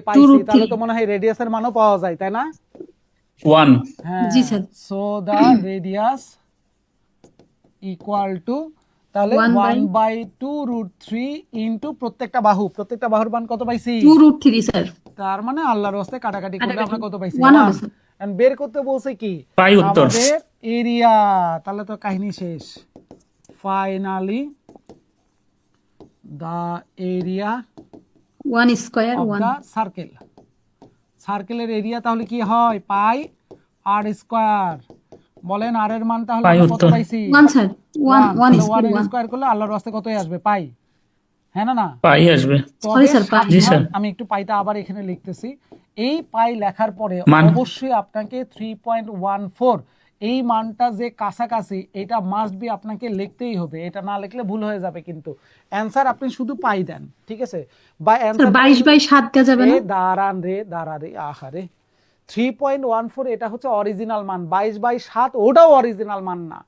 পাইছি। 2√3 তাহলে তো মনে হয় রেডিয়াসের মানও পাওয়া যায়, তাই না? 1 হ্যাঁ। জি sir. So the radius equal to, তাহলে 1/2√3 ইনটু প্রত্যেকটা বাহুর মান কত পাইছি? 2√3 স্যার। তার মানে আল্লাহর রাস্তে কাটাকাটি করলে আমরা কত পাইছি? 1 হবে স্যার। And বের করতে বলছে কি? পাই উত্তর। আমাদের এরিয়া। তাহলে তো কাহিনী শেষ। Finally the area 1 square of 1। The circle, সার্কেলের এরিয়া তাহলে কি হয়? Pi r square. বলেন আর এর মান তাহলে পাই আমরা কত উত্তর। পাইছি? 1 স্যার। 1 1 স্কয়ার 1। স্কয়ার করলে আল্লাহর রাস্তে কতই আসবে? পাই। হ্যাঁ না? পাই আসবে। তবে স্যার, পাই। জি স্যার। আমি একটু পাইটা আবার এখানে লিখতেছি। এই পাই লেখার পরে মান। অবশ্যই আপনাকে 3.14 এই মানটা যে কাছাকাছি, এটা মাস্ট বি আপনাকে লিখতেই হবে। এটা না লিখলে ভুল হয়ে যাবে। কিন্তু অ্যানসার আপনি শুধু পাই দেন, ঠিক আছে? বা স্যার অ্যানসার 22/7 দেওয়া যাবে না? দাঁড়ান রে আহারে, 3.14 এটা হচ্ছে অরিজিনাল মান। 22/7 ওটাও অরিজিনাল মান না,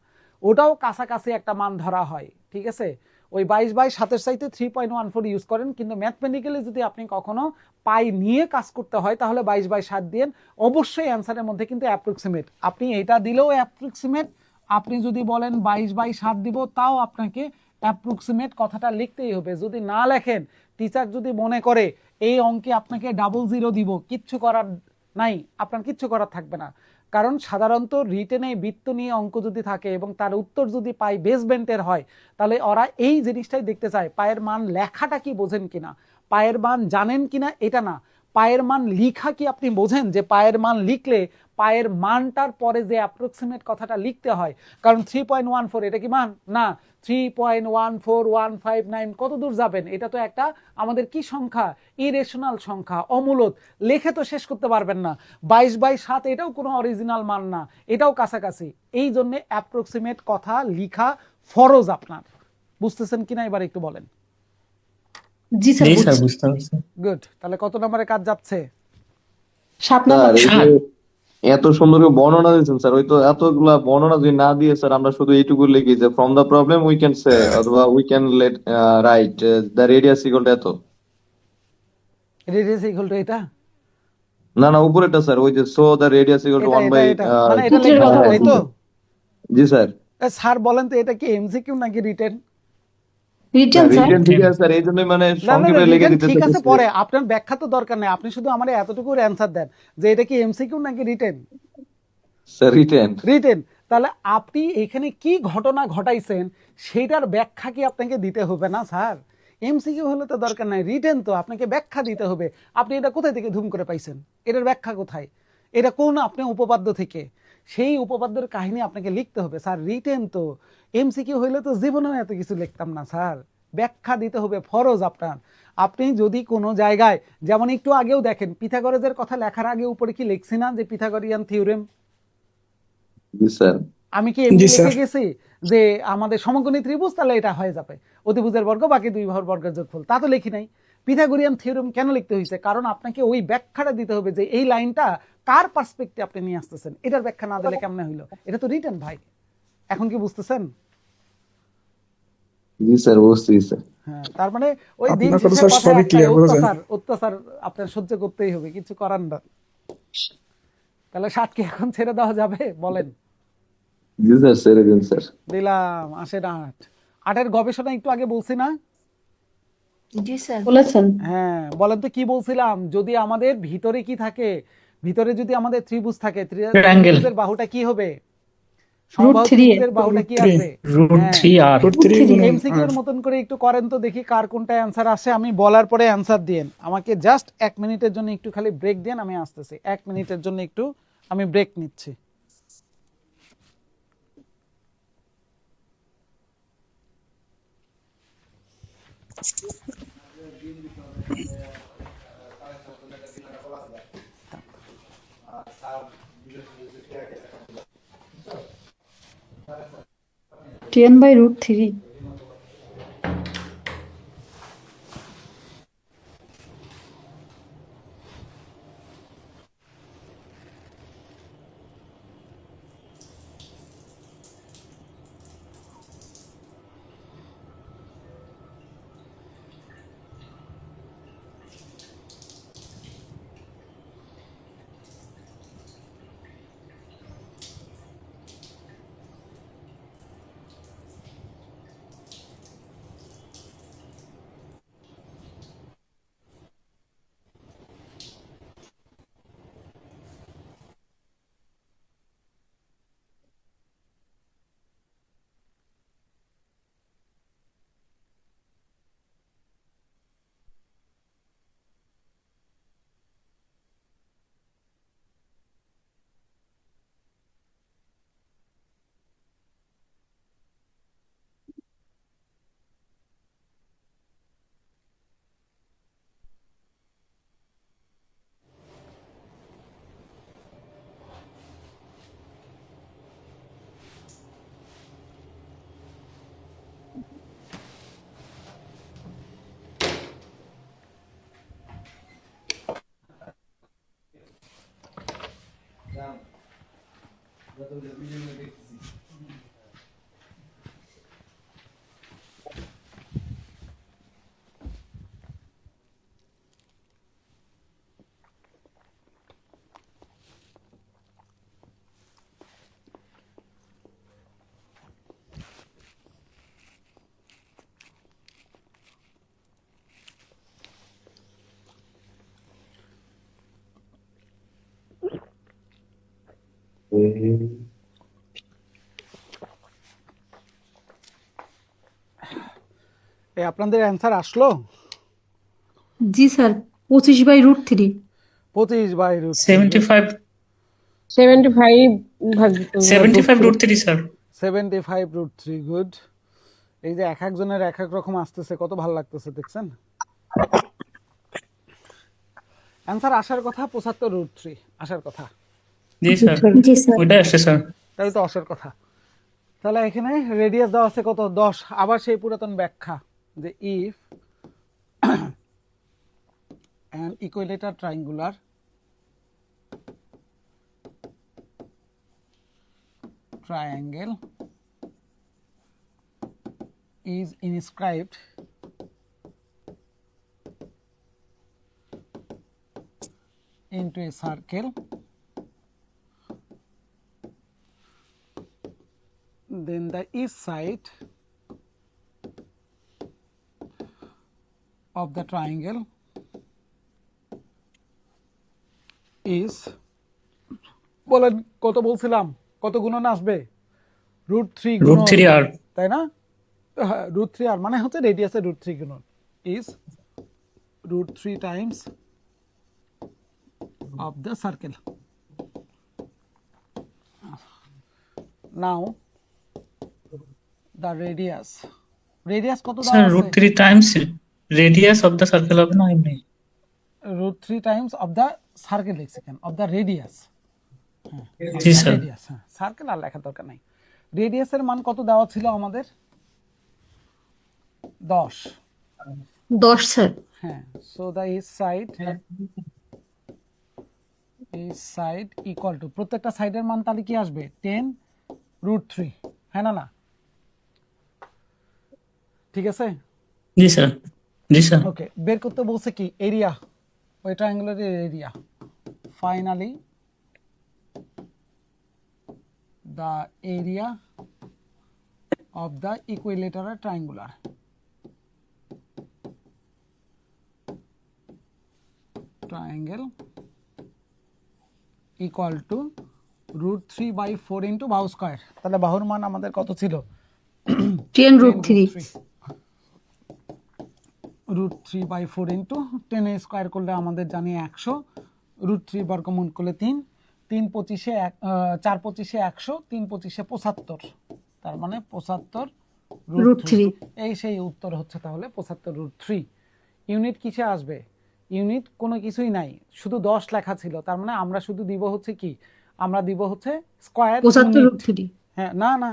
ওটাও কাছাকাছি একটা মান ধরা হয়, ঠিক আছে? ওই 22/7 চাইতে 3.14 ইউজ করেন। কিন্তু ম্যাথমেটিক্যালি যদি আপনি কখনো পাই নিয়ে কাজ করতে হয় তাহলে 22/7 দিন। অবশ্যই অ্যান্সারের মধ্যে কিন্তু অ্যাপ্রক্সিমেট, আপনি এটা দিলেও অ্যাপ্রক্সিমেট, আপনি যদি বলেন 22/7 দিব তাও আপনাকে অ্যাপ্রক্সিমেট কথাটা লিখতেই হবে। যদি না লেখেন, টিচার যদি মনে করে এই অঙ্কে আপনাকে 00 দিব, কিচ্ছু করার নাই, আপনার কিচ্ছু করার থাকবে না। কারণ সাধারণত রিটেনে বৃত্ত নিয়ে অঙ্ক যদি থাকে এবং তার উত্তর যদি পাই বেসমেন্টের হয়, তাহলে ওরা এই জিনিসটাই দেখতে চায়, পায়ের মান লেখাটা কি বোঝেন কিনা, পায়ের মান জানেন কিনা, এটা না, পায়ের মান লিখা কি আপনি বোঝেন, যে পায়ের মান লিখলে পায়ের মানটার পরে যে অ্যাপ্রক্সিমেট কথাটা লিখতে হয়। কারণ 3.14 এটা কি মান না, 3.14159 কত দূর যাবেন? এটা তো একটা আমাদের কি সংখ্যা? ইরেশনাল সংখ্যা, অমূলত, লেখে তো শেষ করতে পারবেন না। 22/7 এটাও কোনো অরিজিনাল মান না, এটাও কাছাকাছি। এই জন্য অ্যাপ্রক্সিমেট কথা লিখা ফরজ আপনার। বুঝতেছেন কিনা এবার একটু বলেন। জি স্যার। জি স্যার, বুঝতে পারছি। গুড। তাহলে কত নম্বরে কাজ যাচ্ছে? 7 স্যার নম্বর। এই যে এত সুন্দর করে বর্ণনা দিয়েছেন স্যার, ওই তো এতগুলা বর্ণনা যদি না দিয়ে স্যার আমরা শুধু এইটুকু লিখি যে from the problem we can say, অথবা we can let write the radius equal to এত। রেডিয়াস ইকুয়াল টু এটা, না না উপরেটা স্যার, ওই যে so the radius equal to 1 by, মানে এটা লেখা কথা তাই তো? জি স্যার। স্যার বলেন তো এটা কি এমসিকিউ নাকি রিটেন? Written sir. রিটেন ঠিক আছে স্যার, এই জন্যই মানে সংক্ষেপে লিখে দিতে ঠিক আছে, চাইছি। পরে আপনার ব্যাখ্যা তো দরকার নেই, আপনি শুধু আমার এতটুকু অ্যানসার দেন যে এটা কি এমসিকিউ নাকি রিটেন। Sir written. রিটেন। তাহলে আপনি এখানে কি ঘটনা ঘটাইছেন সেটার ব্যাখ্যা কি আপনাকে দিতে হবে না স্যার? এমসিকিউ হলে তো দরকার নাই, রিটেন তো আপনাকে ব্যাখ্যা দিতে হবে। আপনি এটা কোথায় থেকে ধুম করে পাইছেন? এটার ব্যাখ্যা কোথায়? এটা কোন আপনি উপপাদ্য থেকে? সেই উপপাদ্যের কাহিনী আপনাকে লিখতে হবে স্যার। রিটেন তো, এমসিকিউ হইলে তো জীবনেও এত কিছু লিখতাম না স্যার। ব্যাখ্যা দিতে হবে ফরজ আপনার। আপনি যদি কোনো জায়গায়, যেমন একটু আগেও দেখেন পিথাগোরাসের কথা লেখার আগে উপরে কি লিখছি না যে পিথাগোরিয়ান থিওরেম? জি স্যার। আমি কি এমনি জি, লিখে স্যার। গেছি যে আমাদের সমকোণী ত্রিভুজ, তাহলে এটা হয়ে যাবে অতিভুজের বর্গ বাকি দুই বাহুর বর্গের যোগফল? তা তো লিখি নাই। পিথাগোরিয়ান থিওরেম কেন লিখতে হয়েছে? কারণ আপনাকে ওই ব্যাখ্যাটা দিতে হবে যে এই লাইনটা কার পার্সপেক্টিভ আপনি নিয়ে আসতেছেন। এটার ব্যাখ্যা না দিলে কেমনে হইলো? এটা তো রিটেন ভাই। এখন কি বুঝতেছেন? জি স্যার, বুঝছি স্যার। হ্যাঁ, তার মানে ওই দিন আপনার কথা শেষে স্যার কথা সবই একটাই, ক্লিয়ার বোঝা যায়। অত্যাচার আপনার সহ্য করতেই হবে, কিছু করার না। তাহলে 60 কি এখন ছেড়ে দেওয়া যাবে বলেন? জি স্যার, ছেড়ে দিন স্যার। দিলাম। আসেন 8। 8-এর গবেষণা একটু আগে বলছি না? জি স্যার। বলেছেন হ্যাঁ, বলেন তো কি বলছিলাম? যদি আমাদের ভিতরে কি থাকে, ভিতরে যদি আমাদের ত্রিভুজ থাকে, Triangle. ত্রিভুজের বাহুটা কি হবে? সমবাহু 3 ত্রিভুজের বাহুটা কি √3 আসবে? root হ্যাঁ, 3r. √3 গুণন এমসিকিউ এর r। মতন করে একটু করেন তো দেখি কার কোনটা অ্যান্সার আসে। আমি বলার পরে অ্যান্সার দিয়েন। আমাকে জাস্ট 1 মিনিটের জন্য একটু খালি ব্রেক দেন, আমি আসতেছি। 1 মিনিটের জন্য একটু আমি ব্রেক নিচ্ছি।10/√3। আপনাদের অ্যান্সার আসলো? জি স্যার, 25/√3। 25/√3। 75 75 ভাজিত 75 root 3 স্যার। 75/√3, গুড। এই যে এক একজনের এক এক রকম আসতেছে, কত ভালো লাগতেছে দেখছেন? অ্যান্সার আসার কথা 75/√3 আসার কথা। জি স্যার, জি স্যার। ওইটাই আসছে স্যার। তাহলে তো আসার কথা। তাহলে এখানে রেডিয়াস দেওয়া আছে কত? 10। আবার সেই পুরাতন ব্যাখ্যা যে if an equilateral triangular triangle is inscribed into a circle, then the east side of the triangle is বলেন কত বলছিলাম, কত গুণন আসবে? √3 রুট গুণন, থ্রি আর তাই না? হ্যাঁ, √3 আর মানে হচ্ছে রেডিয়াসের √3 গুণন is √3 Times of the circle. Now the radius কত স্যার দেওয়া রুট আছে? Three Times radius of the circle হবে না এমনি? √3 টাইমস অফ দ্য সার্কেল লিখছি কেন? Of the radius. G sir. Radius, হ্যাঁ, সার্কেল আর লেখার দরকার নাই। রেডিয়াসের মান কত দেওয়া ছিল আমাদের? 10। 10 স্যার। হ্যাঁ, so the is side equal to, প্রত্যেকটা সাইডের মান তাহলে কি আসবে? 10√3, হ্যাঁ না? ঠিক আছে, জি স্যার। জি স্যার। ওকে। বের করতে বলছে কি? এরিয়া, ওই ট্রায়াঙ্গুলারের area. Finally the area of the equilateral triangular triangle equal to √3/4 into বাহু স্কয়ার। তাহলে বাহুর মান আমাদের কত ছিল? 10√3। √3/4 into 10 স্কয়ার করলে আমাদের জানি 100, √3 বর্গমূল করলে 3, 3 25 এ 4 25 এ 100, 3 25 এ 75, তার মানে 75√3। এই সেই উত্তর হচ্ছে তাহলে 75√3। ইউনিট কিসে আসবে? ইউনিট কোনো কিছুই নাই, শুধু 10 লেখা ছিল, তার মানে আমরা শুধু দিব হচ্ছে কি? আমরা দিব হচ্ছে স্কয়ার ইউনিট। 75√3। হ্যাঁ, না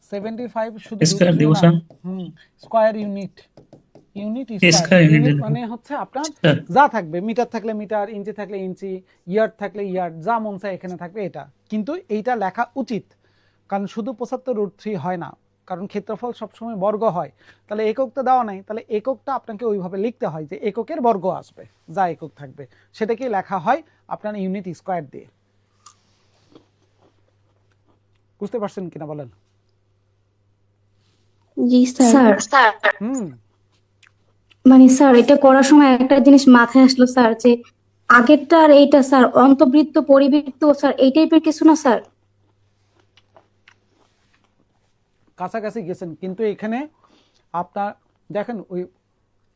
75 শুধু স্কয়ার √3 দিব না। Sir. Square unit square square unit unit মানে হচ্ছে আপনার স্যার। যা থাকবে, মিটার থাকলে মিটার, ইঞ্চি থাকলে ইঞ্চি, ইয়ার্ড থাকলে ইয়ার্ড, যা মন চায় এখানে থাকবে এটা। কিন্তু এইটা লেখা উচিত, কারণ শুধু 75√3 হয় না, কারণ ক্ষেত্রফল সবসময় বর্গ হয়। তাহলে এককটা দেওয়া নাই, তাহলে এককটা আপনাকে ওইভাবে লিখতে হয় যে এককের বর্গ আসবে, যা একক থাকবে সেটাকে লেখা হয় আপনার ইউনিট স্কয়ার দিয়ে। বুঝতে পারছেন কিনা বলেন? জি স্যার। স্যার হুম, মানে স্যার এটা করার সময় একটা জিনিস মাথায় আসলো স্যার, যে আগেরটা আর এইটা স্যার অন্তবৃত্ত পরিবৃত্ত স্যার এই টাইপের কিছু না স্যার? কাছাকাছি গেছেন, কিন্তু এখানে আপনার দেখেন ওই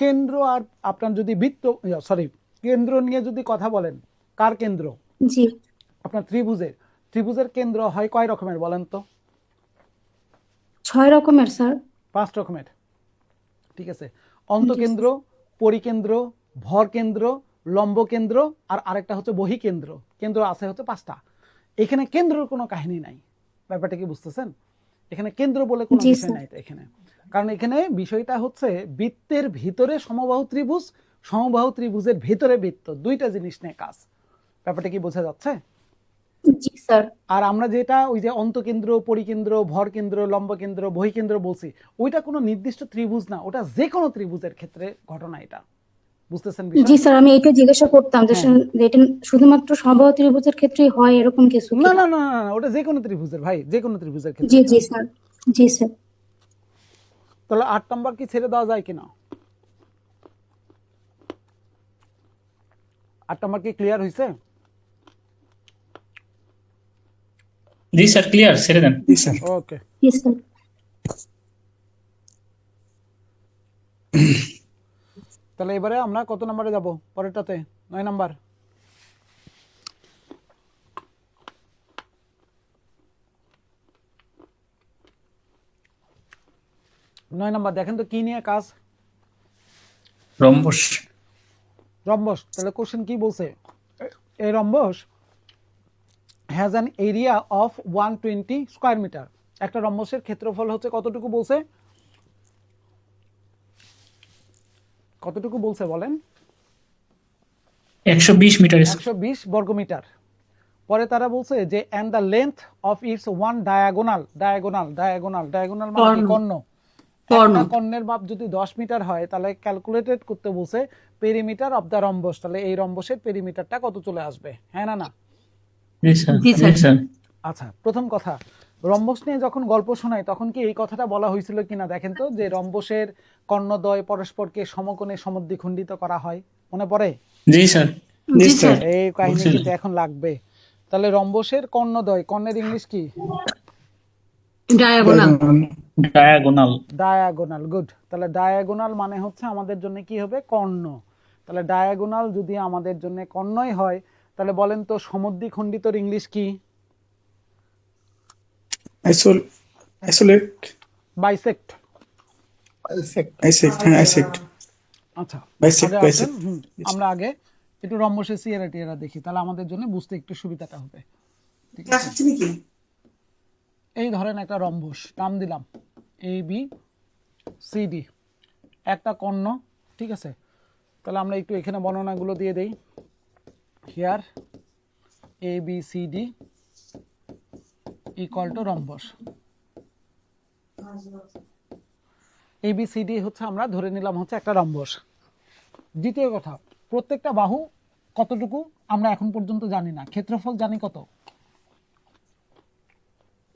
কেন্দ্র আর আপনার যদি বৃত্ত, কেন্দ্র নিয়ে যদি কথা বলেন, কার কেন্দ্র? জি আপনার ত্রিভুজের কেন্দ্র হয় কয় রকমের বলেন তো? 6 রকমের স্যার। 5 রকমের, ঠিক আছে। অন্তকেন্দ্র, পরিকেন্দ্র, ভর কেন্দ্র, লম্ব কেন্দ্র, আর আরেকটা হচ্ছে বহিকেন্দ্র। কেন্দ্র আছে হচ্ছে 5টা। এখানে কেন্দ্রের কোনো কাহিনী নাই, ব্যাপারটা কি বুঝতেছেন? এখানে কেন্দ্র বলে কোনো জি, বিষয় স্যার। নাই তো এখানে, কারণ এখানে বিষয়টা হচ্ছে বৃত্তের ভিতরে সমবাহু ত্রিভুজ, সমবাহু ত্রিভুজের ভিতরে বৃত্ত, দুইটা জিনিস নিয়ে কাজ। ব্যাপারটা কি বোঝা যাচ্ছে? জি স্যার। আর আমরা যেটা ওই যে অন্তকেন্দ্র, পরিকেন্দ্র, ভর কেন্দ্র, লম্ব কেন্দ্র, বহিকেন্দ্র বলছি, ওইটা কোনো নির্দিষ্ট ত্রিভুজ না, ওটা যে কোনো ত্রিভুজের ক্ষেত্রে ঘটনা। এটা বুঝতেছেন জি বিষয়? স্যার, আমি এটা জিজ্ঞাসা করতাম যে হ্যাঁ। এটা শুধুমাত্র সমবাহু ত্রিভুজের ক্ষেত্রেই হয় এরকম কিছু না কিনা? না না না, ওটা যে কোনো ত্রিভুজের ভাই, যে কোনো ত্রিভুজের ক্ষেত্রে। জি জি স্যার। জি স্যার। তাহলে 8 নম্বর কি ছেড়ে দেওয়া যায় কিনা? 8 নম্বর কি ক্লিয়ার হয়েছে? জি স্যার, ক্লিয়ার, ছেড়ে দেন। জি স্যার। ওকে, জি স্যার। তাহলে এবারে আমরা কত নম্বরে যাব? পরেরটাতে 9 নাম্বার। দেখেন তো কি নিয়ে কাজ? রম্বস। রম্বস। তাহলে কোশ্চেন কি বলছে? এই rhombus has an area of 120 square meter. একটা রম্বসের ক্ষেত্রফল হচ্ছে কতটুকু বলছে? কতটুকু বলছে বলেন? 120 মিটার। 120 বর্গমিটার। পরে তারা বলছে যে and the length of its one diagonal মানে কি? কর্ণ। একটা কর্ণের মাপ যদি 10 মিটার হয়, তাহলে ক্যালকুলেটেড করতে বলছে পেরিমিটার অফ দ্য রম্বস। তাহলে এই রম্বসের পেরিমিটারটা কত চলে আসবে, হ্যাঁ না? জি স্যার। জি জি স্যার। আচ্ছা, প্রথম কথা, রম্বস নিয়ে যখন গল্প শোনায় তখন কি এই কথাটা বলা হয়েছিল কিনা দেখেন তো, যে রম্বসের কর্ণদ্বয় পরস্পরকে সমকোণে সমদ্বিখণ্ডিত করা হয়, মনে পড়ে? জি স্যার। জি জি স্যার। স্যার। এই কাহিনী বলছিলেন। কিন্তু এখন লাগবে। তাহলে রম্বসের কর্ণদ্বয়, কর্ণের ইংলিশ কি? ডায়াগোনাল। Diagonal. ডায়াগোনাল। গুড। তাহলে ডায়াগোনাল মানে হচ্ছে আমাদের জন্য কি হবে? কর্ণ। তাহলে ডায়াগোনাল যদি আমাদের জন্য কর্ণই হয়, তাহলে বলেন তো সমদ্বিখণ্ডিতর ইংলিশ কি? Isolate. বাইসেক্ট। Isect. Isect. আচ্ছা, Bisect. আগে আসেন। Bisect. আমরা আগে একটু রম্বসের সিয়ারা টিয়ারা দেখি, তাহলে আমাদের জন্য বুঝতে একটু সুবিধাটা হবে। ঠিক আছে, এই ধরেন একটা রম্বস, নাম দিলাম এ বি সি ডি, একটা কর্ণ। ঠিক আছে, তাহলে আমরা একটু এখানে বর্ণনাগুলো দিয়ে দেই। Here A B C D equal to rhombus. A B C D হচ্ছে আমরা ধরে নিলাম হচ্ছে একটা রম্বস। দ্বিতীয় কথা, প্রত্যেকটা বাহু কতটুকু আমরা এখন পর্যন্ত জানি না। ক্ষেত্রফল জানি কত?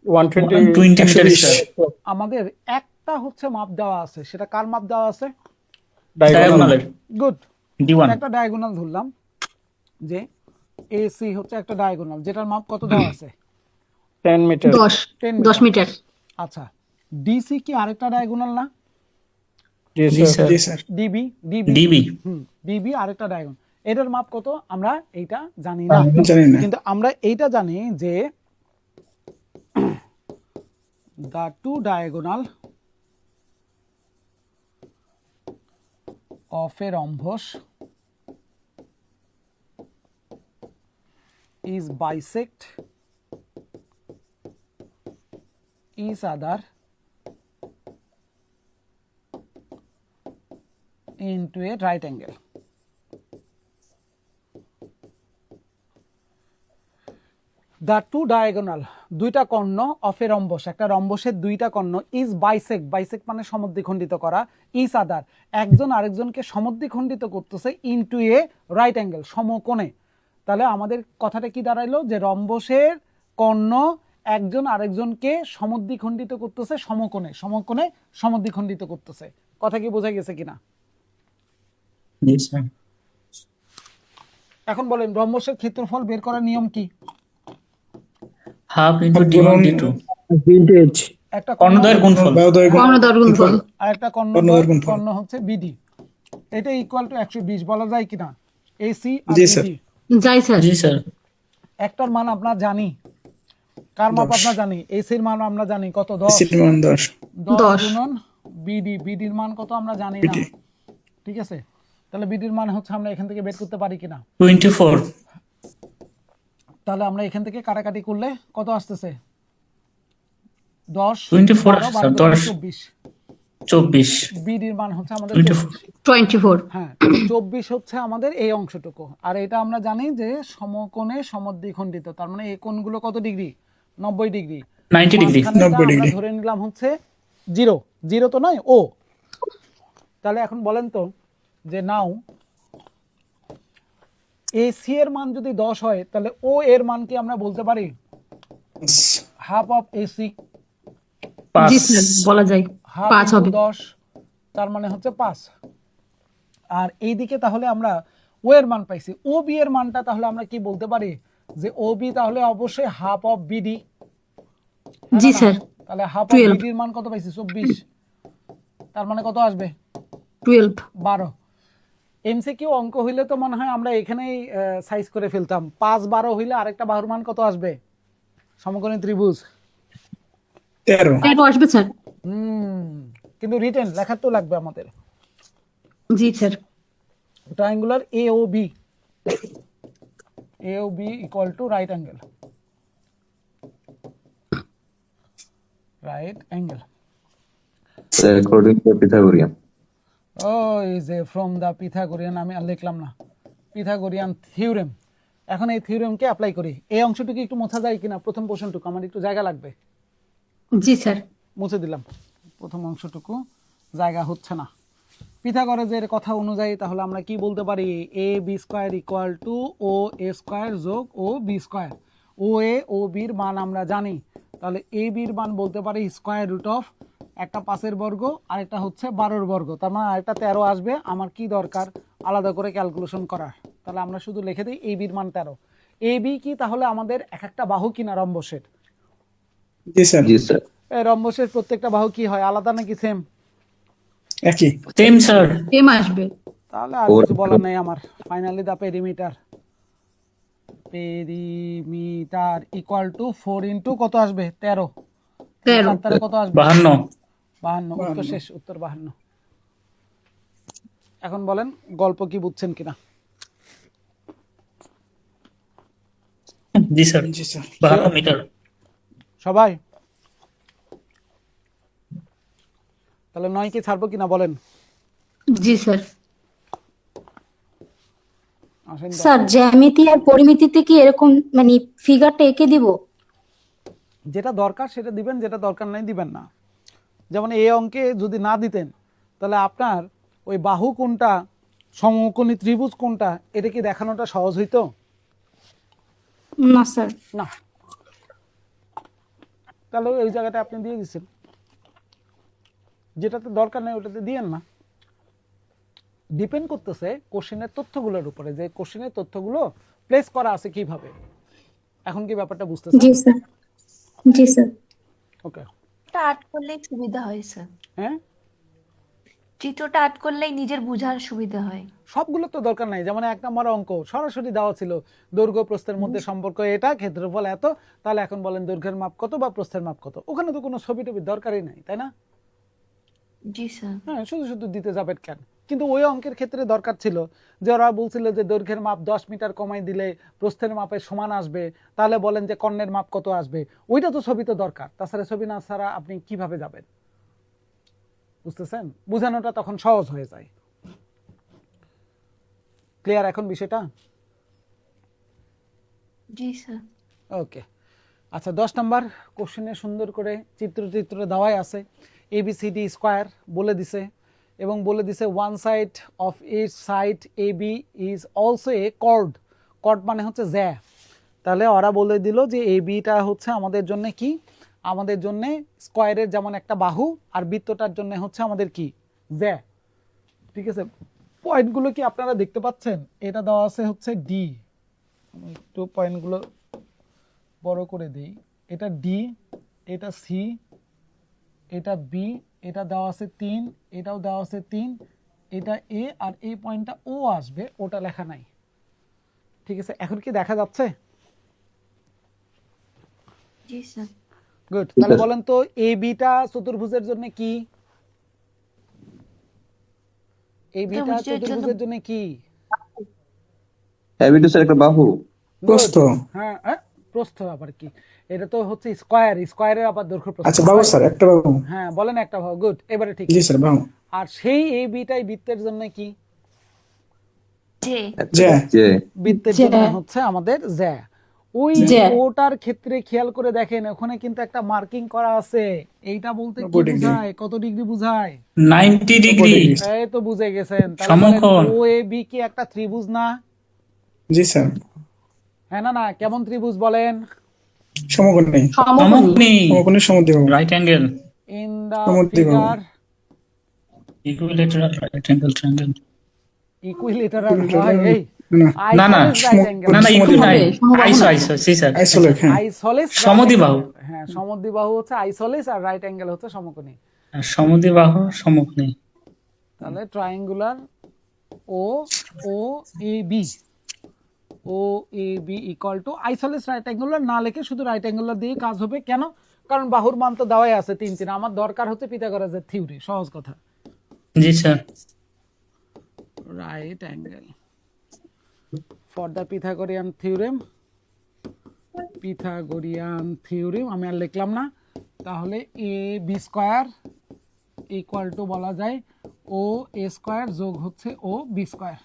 120 meter square. আমাদের একটা হচ্ছে মাপ দেওয়া আছে, সেটা কার মাপ দেওয়া আছে? Diagonal. গুড। D1. একটা ডায়াগোনাল ধরলাম যে এসি হচ্ছে একটা ডায়াগোনাল, যেটার মাপ কত দেওয়া আছে? 10 meter. 10 মিটার। আচ্ছা, ডিসি কি আরেকটা ডায়াগোনাল না? Yes, Yes, sir. sir. Yes, sir. DB DB. DB আরেকটা ডায়াগোনাল। এটার মাপ কত আমরা এইটা জানি না, জানি না। কিন্তু আমরা এইটা জানি যে the two diagonal of a rhombus is bisect each other into a right angle. The two diagonal, দুইটা কর্ণ অফ এ রম্বস, একটা রম্বসের দুইটা কর্ণ ইজ বাইসেক্ট, বাইসেক্ট মানে সমদ্বিখণ্ডিত করা, ইজ আদার একজন আরেকজনকে সমদ্বিখণ্ডিত করতেছে ইনটু এ রাইট অ্যাঙ্গেল, সমকোণে। তাহলে আমাদের কথাটা কি দাঁড়াইলো? যে রম্বসের কর্ণ একজন আরেকজনকে সমদ্বিখণ্ডিত করতেছে সমকোণে, সমকোণে সমদ্বিখণ্ডিত করতেছে। কথা কি বোঝা গেছে কিনা? Yes, sir. এখন বলেন রম্বসের ক্ষেত্রফল বের করার নিয়ম কি? Half into D1, D2. Vintage. একটা কর্ণদ্বয়ের গুণফল। কর্ণদ্বয় গুণফল। আর একটা কর্ণ কর্ণদ্বয়ের গুণফল। কর্ণ হচ্ছে বিডি, এটা ইকুয়াল টু 120 বলা যায় কিনা? এসি আর জি, স্যার। বিডি যাই স্যার। জি স্যার। একটার মান আমরা জানি, কার মাপ আমরা জানি? এসির মান আমরা জানি কত? 10। মান 10। 10 গুণন বিডি, বিডির মান কত আমরা জানি না। ঠিক আছে, তাহলে বিডির মান হচ্ছে আমরা এখান থেকে বের করতে পারি কিনা? 24. তাহলে আমরা এখান থেকে কাটাকাটি করলে কত আসতেছে? 10 24 12 স্যার, 12 10 24। 24. বিডির মান হচ্ছে আমাদের 24 24। হ্যাঁ, 24 হচ্ছে আমাদের এই অংশটুকু। আর এটা আমরা জানি যে সমকোণে সমদ্বিখণ্ডিত, তার মানে এই কোণগুলো কত ডিগ্রি? 90 ডিগ্রি। 90 ডিগ্রি। মাঝখানেরটা 90 আমরা ডিগ্রি। ধরে নিলাম হচ্ছে 0, 0 তো নয়, ও। তাহলে এখন বলেন তো যে নাও এসি এর মান যদি 10 হয়, তাহলে ও এর মান কি আমরা বলতে পারি? Half of AC, G sir, বলা যায়। হাফ 5 হবে। 10, তার মানে হচ্ছে 5। আর এইদিকে তাহলে আমরা ও এর মান পাইছি, ও বি এর মানটা তাহলে আমরা কি বলতে পারি? যে ও বি তাহলে অবশ্যই half of BD. G sir. তাহলে হাফ অফ 12। বিডির মান কত পাইছি? 24। তার মানে কত আসবে? 12। 12। এমসিকিউ অঙ্ক হইলে তো মনে হয় আমরা এখানেই সাইজ করে ফেলতাম। 5 12 হইলে আরেকটা বাহুর মান কত আসবে? সমকোণী ত্রিভুজ 13। 13 আসবে স্যার। কিন্তু রিটেন লেখা তো লাগবে আমাদের। জি sir. Triangular AOB, AOB equal to right angle, right angle. According to Pythagorean. Oh, is a from the Pythagorean, আমি আর লিখলাম না, Pythagorean theorem। এখন এই থিওরেমকে অ্যাপ্লাই করি। এই অংশটুকু একটু মোছা যায় কিনা? প্রথম পোর্শনটুকু আমার একটু জায়গা লাগবে। জি স্যার। মুছে দিলাম। প্রথম অংশটুকু জায়গা হচ্ছে না। পিথাগোরাসের কথা অনুযায়ী তাহলে আমরা কি বলতে পারি? A B square equal to O A square যোগ ও বি স্কোয়ার। ও এ ও বির মান আমরা জানি, তাহলে এ বির মান বলতে পারি স্কোয়ার রুট অফ একটা 5 বর্গ আর একটা হচ্ছে 12 বর্গ, তার মানে আরেকটা 13 আসবে। আমার কি দরকার? আলাদা করে ক্যালকুলেশন করার। তাহলে আমরা শুধু লিখে দিই এ বির মান 13। এ বি কি তাহলে আমাদের এক একটা বাহু কিনা রম্বসের? জি স্যার। জি স্যার। এই রম্বসের প্রত্যেকটা বাহু কি হয়, আলাদা নাকি সেম? একই। Same sir. সেম আসবে। তাহলে আর কিছু বলার নেই আমার। Finally the perimeter equal to 4 into কত আসবে? 13। 13 কত আসবে? 52। 52। উত্তর শেষ, উত্তর 52। এখন বলেন গল্প কি বুঝছেন কিনা? জি স্যার। জি স্যার। 52 মিটার। সবাই তাহলে 9 কি ছাড়বো কিনা বলেন? জি স্যার। আসেন তো। স্যার জ্যামিতি আর পরিমিতিতে কি এরকম মানে ফিগারটা এঁকে দিব? যেটা দরকার সেটা দিবেন, যেটা দরকার নাই দিবেন না। যেমন এই অঙ্কে যদি না দিতেন তাহলে আপনার ওই বাহু কোনটা, সমকোণী ত্রিভুজ কোনটা, এটা কি দেখানোটা সহজ হইতো? না স্যার। না। তাহলে ওই জায়গাটা আপনি দিয়ে দিচ্ছেন, যেটাতে দরকার নেই ওটাতে দিয়েন না। ডিপেন্ড করতেছে কোশ্চেনের তথ্যগুলোর উপরে, যে কোশ্চেনের তথ্যগুলো প্লেস করা আছে কিভাবে। এখন কি ব্যাপারটা বুঝতেছেন? জি স্যার। জি স্যার। ওকে। এটা আর্ট করলেই সুবিধা হয় স্যার, হ্যাঁ, চিত্রটা আর্ট করলেই নিজের বোঝার সুবিধা হয়। সবগুলো তো দরকার নাই। যেমন 1 নম্বর অঙ্ক সরাসরি দেওয়া ছিল, দৈর্ঘ্য প্রস্থের মধ্যে সম্পর্ক এটা, ক্ষেত্রফল এত, তাহলে এখন বলেন দৈর্ঘ্যের মাপ কত বা প্রস্থের মাপ কত। ওখানে তো কোনো ছবি টবি দরকারই নাই, তাই না? জি স্যার। হ্যাঁ, শুধু শুধু দিতে যাবেন কেন? কিন্তু ওই অঙ্কের ক্ষেত্রে দরকার ছিল যে ওরা বলছিল যে দৈর্ঘ্যের মাপ 10 মিটার কমাই দিলে প্রস্থের মাপের সমান আসবে, তাহলে বলেন যে কর্ণের মাপ কত আসবে। ওইটা তো ছবি তো দরকার, তাছাড়া ছবি না ছাড়া আপনি কিভাবে যাবেন? বুঝতেছেন? বোঝানোটা তখন সহজ হয়ে যায়। ক্লিয়ার এখন বিষয়টা? জি স্যার। ওকে। আচ্ছা, 10 নাম্বার কোশ্চেনে সুন্দর করে চিত্র দেওয়াই আছে। ABCD স্কয়ার বলে দিছে এবং বলে দিছে one side of each side AB is also a chord. Chord মানে হচ্ছে জ্যা। তাহলে ওরা বলে দিল যে ABটা হচ্ছে আমাদের জন্য কি? আমাদের জন্য স্কয়ারের যেমন একটা বাহু, আর বৃত্তটার জন্য হচ্ছে আমাদের কি? জ্যা। ঠিক আছে, পয়েন্টগুলো কি আপনারা দেখতে পাচ্ছেন? এটা দেওয়া আছে হচ্ছে ডি। একটু পয়েন্টগুলো বড় করে দেই। এটা ডি, এটা সি, এটা বি, এটা দেওয়া আছে 3, এটাও দেওয়া আছে 3, এটা এ, আর এই পয়েন্টটা ও আসবে, ওটা লেখা নাই। ঠিক আছে, এখন কি দেখা যাচ্ছে? জি স্যার। গুড। তাহলে বলেন তো এ বিটা চতুর্ভুজের জন্য কি? এ বিটা চতুর্ভুজের জন্য কি? এটা স্যার একটা বাহু। প্রস্থ। হ্যাঁ, প্রস্থ আবার কি? এটা তো হচ্ছে স্কয়ার, স্কয়ারের আবার দৈর্ঘ্য প্রস্থ। আচ্ছা বাহু স্যার, একটা বাহু। হ্যাঁ, বলেন একটা বাহু। গুড, এবারে ঠিক। জি স্যার, বাহু। আর সেই এ বিটাই বৃত্তের জন্য কি? যে যে। বৃত্তের জন্য হচ্ছে আমাদের জ্যা। ওই ওটার ক্ষেত্রে খেয়াল করে দেখেন, ওখানে কিন্তু একটা মার্কিং করা আছে। এইটা বলতে কি 90 ডিগ্রি। বোঝায়? কত ডিগ্রি বোঝায়? 90 ডিগ্রি। এই তো বুঝে গেছেন। তাহলে সমকোণ। ও এ বি কি একটা ত্রিভুজ না? জি স্যার। হ্যাঁ না? কেমন ত্রিভুজ বলেন? সমকোণী। সমকোণী। সমকোণী সমদ্বিবাহু। Right angle. ইন দা সমদ্বিবাহু। Figure equilateral right angle triangle. Equilateral হয় এই না না আইসোলেস রাইট অ্যাঙ্গেল। না ইকু নাই। আইসো জি স্যার। আইসোলেট, হ্যাঁ। আইসোলেস সমদ্বিবাহু। হ্যাঁ, সমদ্বিবাহু হচ্ছে আইসোলেস, আর রাইট অ্যাঙ্গেল হচ্ছে সমকোণী। আর সমদ্বিবাহু সমকোণী। তাহলে triangular O O A B, O A B equal to isosceles right angular না লিখে শুধু রাইট অ্যাঙ্গুলার দিয়ে কাজ হবে। কেন? কারণ বাহুর মান তো দেওয়াই আছে 3 3। আমার দরকার হচ্ছে পিথাগোরাসের থিওরি, সহজ কথা। জি sir. Right angle for the Pythagorean theorem, আমি আর লিখলাম না। তাহলে A B square equal to বলা যায় ও এ স্কয়ার যোগ হচ্ছে ও বি স্কয়ার।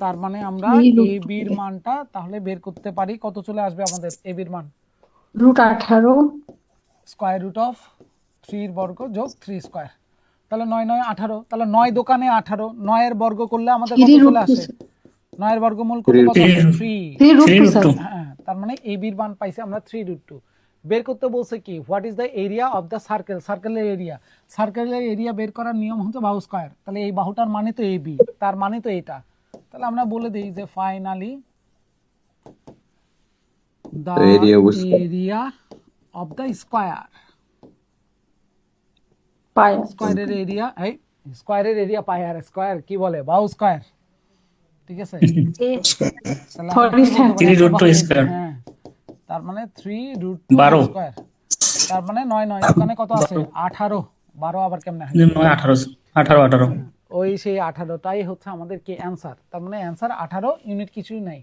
তার মানে আমরা এ বির মানটা তাহলে বের করতে পারি। কত চলে আসবে আমাদের এ বির মান? √18। স্কয়ার রুট অফ 3 বর্গ যোগ 3 স্কয়ার। তাহলে 9 9 18। তাহলে 9 দোকানে 18, 9 এর বর্গ করলে আমাদের কত চলে আসে? 9 এর বর্গমূল করলে কত আসে? 3। হ্যাঁ, তার মানে এ বির মান পাইছি আমরা 3√2। বের করতে বলছে কি? What is the area of the circle? সার্কেলের এরিয়া। সার্কেলের এরিয়া বের করার নিয়ম হচ্ছে বাহু স্কয়ার। তাহলে এই বাহুটার মানে তো এ বি, তার মানে তো এটা। তাহলে আমরা বলে দিই যে finally the Area of square. Area of the square. পাই স্কোয়ারের এরিয়া, এই স্কোয়ারের এরিয়া পাই আর স্কোয়ার কি বলে, বাউ স্কোয়ার, ঠিক আছে। তাহলে আমরা Sorry, কি বলতে পারি? 3 root 2 square। হ্যাঁ, তার মানে 3 root 2 12। স্কোয়ার, তার মানে 9 9 ওখানে কত আছে 18, 12 আবার কেমনে হয়? 9 18 18 18। ওই সেই 18টাই হচ্ছে আমাদের কি অ্যান্সার। তার মানে অ্যান্সার 18 ইউনিট কিছুই নাই।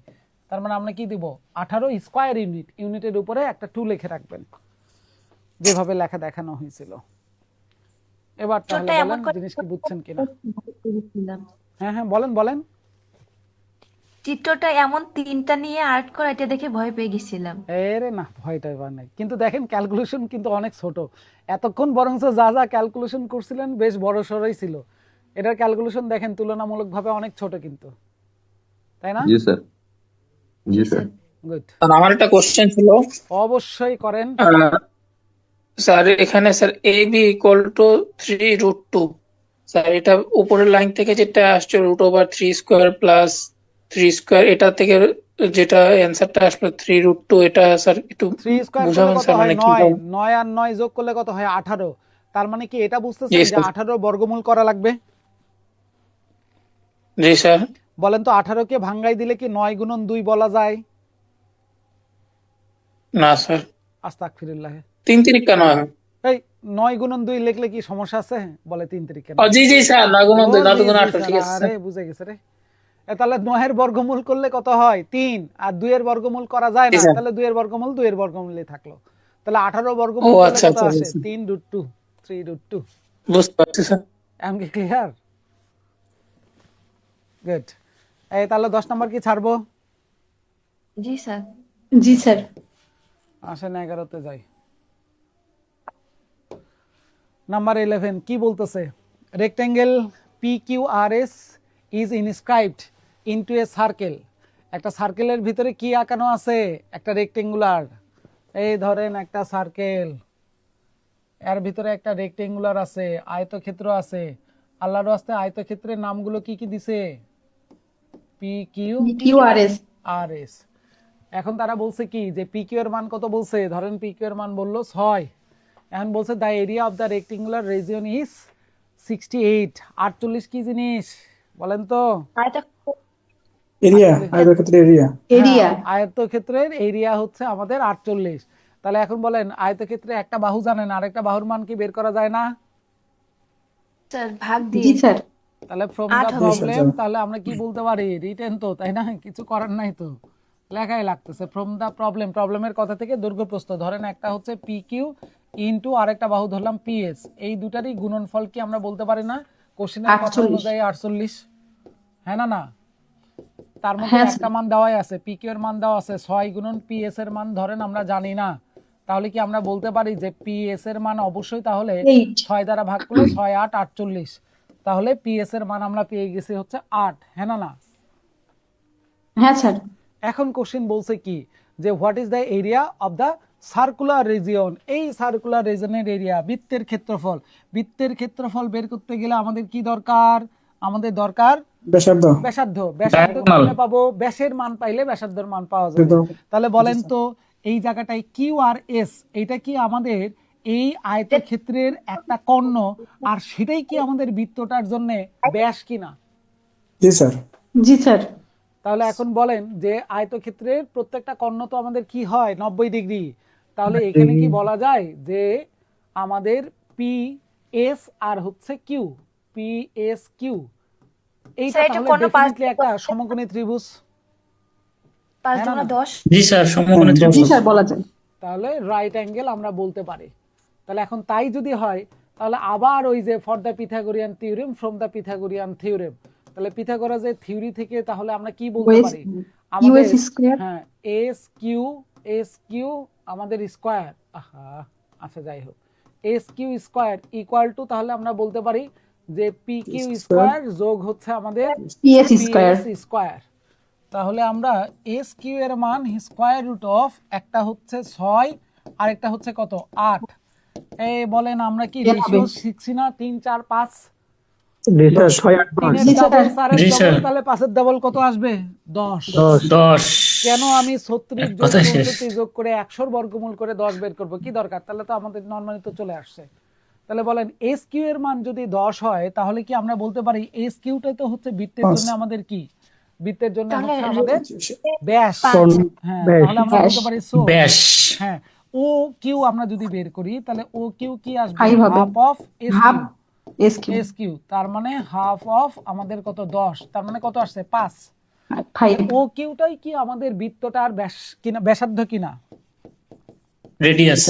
তার মানে আমরা কি দিব, 18 স্কোয়ার ইউনিট, ইউনিটের উপরে একটা 2 লিখে রাখবেন যেভাবে লেখা দেখানো হয়েছিল। এবার তাহলে চিত্রটা এমন বলেন জিনিস কি বুঝছেন কিনা। হ্যাঁ হ্যাঁ বলেন বলেন। চিত্রটা এমন 3টা নিয়ে আর্ট করা, এটা দেখে ভয় পেয়ে গেছিলাম। এরে না, ভয়টা এবার নাই, কিন্তু দেখেন ক্যালকুলেশন কিন্তু অনেক ছোট। এতক্ষণ বরঞ্চ যা যা ক্যালকুলেশন করছিলেন বেশ বড় সড়ই ছিল, এটার ক্যালকুলেশন দেখেন তুলনামূলকভাবে অনেক ছোট কিন্তু, তাই না? জি স্যার, জি স্যার। গুড, আর আমার একটা কোশ্চেন ছিল, অবশ্যই করেন। স্যার এখানে sir A B equal to 3√2, sir এটা উপরের লাইন থেকে যেটা আসছে √3 স্কোয়ার প্লাস 3 স্কোয়ার, এটা থেকে যেটা অ্যান্সারটা আসলো 3√2, এটা স্যার একটু 3 স্কয়ার করলে বুঝাবেন কত স্যার, হয়? মানে 9, কিভাবে? 9 আর 9 যোগ করলে কত হয়? 18। তার মানে কি এটা বুঝতেছেন Yes, যে sir. 18 বর্গমূল করা লাগবে? জি স্যার। বলেন তো 18 কে ভাঙাই দিলে কি 9 গুণন 2 বলা যায়? না স্যার, আস্তাগফিরুল্লাহ। 3 তিরিকা নয়। এই 9 গুণন 2 লিখলে কি সমস্যা আছে? বলে 3 3 কেন? জি জি স্যার, 9 গুণ 2, ও 9 জি, গুণ জি, 18, ঠিক স্যার, আছে আরে স্যার। বুঝে গেছে রে। তাহলে 9 এর বর্গমূল করলে কত হয়? 3, আর 2 এর বর্গমূল করা যায় জি না, স্যার। তাহলে 2 এর বর্গমূল 2 এর বর্গমূলই থাকলো। তাহলে 18 ও বর্গমূল করলে আচ্ছা কত আচ্ছা, আসে? বুঝছি। 3√2, 3√2। বুঝতে পারছি স্যার। এম কি ক্লিয়ার? গুড। এই তাহলে 10 নম্বর কি ছাড়বো? জি স্যার। জি স্যার। আসেন 11তে যাই। নাম্বার 11 কি বলতেছে? Rectangle PQRS is inscribed into a circle. একটা সার্কেলের ভিতরে কি আঁকানো আছে? একটা রেক্টেঙ্গুলার। এই ধরেন একটা সার্কেল, এর ভিতরে একটা রেক্টেঙ্গুলার আছে, আয়তক্ষেত্র আছে। আল্লাহর রাস্তায় আয়তক্ষেত্রের নামগুলো কি কি দিছে? কিউআরএস। PQRS। এখন তারা বলছে কি যে PQ এর মান কত বলছে? ধরেন PQ এর মান বললো 6, এখন বলছে the area of the rectangular region is 68। 48 কি জিনিস বলেন তো? এরিয়া, আয়তক্ষেত্রের এরিয়া। এরিয়া। হ্যাঁ, আয়তক্ষেত্রের এরিয়া হচ্ছে আমাদের 48। তাহলে এখন বলেন আয়তক্ষেত্রে একটা বাহু জানেন, আরেকটা বাহুর মান কি বের করা যায় না? স্যার ভাগ জি দিয়ে স্যার। তাহলে ফ্রম 8 দা হবে। প্রবলেম, তাহলে আমরা কি বলতে পারি? রিটেন তো, তাই না? কিছু করার নাই তো, লেখাই লাগতেছে। ফ্রম দা প্রবলেম, প্রবলেমের কথা থেকে দৈর্ঘ্য প্রস্থ ধরেন একটা হচ্ছে PQ ইনটু আরেকটা বাহু ধরলাম PS, এই দুটারই গুণনফল কি আমরা বলতে পারি না? কোশ্চেনের কথা 48 অনুযায়ী 48, হ্যাঁ না? না, তার মধ্যে হ্যাঁ, একটা মান দেওয়াই আছে, PQ এর মান দেওয়া আছে 6 গুণন PS এর মান ধরেন আমরা জানি না, তাহলে কি আমরা বলতে পারি যে PS এর মান অবশ্যই তাহলে 8। 6 দ্বারা ভাগ করলে 6 8 48, তাহলে PS এর মান আমরা পেয়ে গেছি হচ্ছে 8, হ্যাঁ না? হ্যাঁ স্যার। এখন কোশ্চেন বলছে কি যে what is the area of the circular region. এই সার্কুলার রিজিয়নের এরিয়া, বৃত্তের ক্ষেত্রফল। বৃত্তের ক্ষেত্রফল বের করতে গেলে আমাদের কি দরকার? আমাদের দরকার ব্যাসার্ধ। ব্যাসার্ধ। ব্যাসার্ধ Diagonal। কিভাবে পাবো? ব্যাসের মান পাইলে ব্যাসার্ধের মান পাওয়া যাবে। তাহলে বলেন তো এই জায়গাটায় QRS, এটা কি আমাদের এই আয়তক্ষেত্রের একটা কর্ণ, আর সেটাই কি আমাদের বৃত্তটার জন্য ব্যাস কিনা? জি স্যার। জি স্যার। তাহলে এখন বলেন যে আয়তক্ষেত্রের প্রত্যেকটা কর্ণ তো আমাদের কি হয়? 90 ডিগ্রি। তাহলে এখানে কি বলা যায় যে আমাদের PS আর হচ্ছে Q, PSQ, এইটা স্যার, এটা তাহলে কর্ণ পাঁচ ডেফিনেটলি একটা সমকোণী ত্রিভুজ। 5 হ্যাঁ না? দুগুণে 10। জি স্যার, সমকোণী জি ত্রিভুজ। স্যার বলা যায়। তাহলে রাইট অ্যাঙ্গেল আমরা বলতে পারি। তাহলে এখন তাই যদি হয় তাহলে আবার ওই যে for the Pythagorean theorem from the Pythagorean theorem, তাহলে পিথাগোরাসের থিওরি থেকে তাহলে আমরা কি বলতে পারি? আমাদের US স্কয়ার। হ্যাঁ SQ আমাদের স্কয়ার, আচ্ছা যাই হোক, SQ স্কয়ার ইকুয়াল টু, তাহলে আমরা বলতে পারি যে PQ স্কয়ার যোগ হচ্ছে আমাদের PS স্কয়ার। PS square. তাহলে আমরা SQ এর মান স্কয়ার রুট অফ, একটা হচ্ছে 6 আর একটা হচ্ছে কত? 8। এই বলেন আমরা কি রেশিও শিখছি না? 3 4 5, তিনের জি, ডাবল স্যার। স্যারের জি, ডাবল স্যার। তাহলে 5-এর ডাবল কত আসবে? 10। 10 কেন আমি 36 যোগ কথা শেষ। 64 যোগ করে 100 বর্গমূল করে 10 বের করব, কি দরকার? তাহলে তো আমাদের নরমালি তো চলে আসছে। তাহলে বলেন এস কিউ এর মান যদি 10 হয় তাহলে কি আমরা বলতে পারি এস কিউটাই তো হচ্ছে বৃত্তের জন্য আমাদের কি? বৃত্তের জন্য তাহলে হচ্ছে আমাদের 5 ব্যাস। 5। হ্যাঁ, তাহলে আমরা বলতে পারি সো ব্যাস হ্যাঁ, ও কিউ আমরা যদি বের করি তাহলে ও কিউ কি আসবে? 5 হবে। Half of S half Q. S Q S Q তার মানে হাফ অফ আমাদের কত? 10, তার মানে কত আসছে? 5। 5 ও কিউটাই কি আমাদের বৃত্তটার ব্যাস কিনা, ব্যাসার্ধ কিনা? রেডিয়াস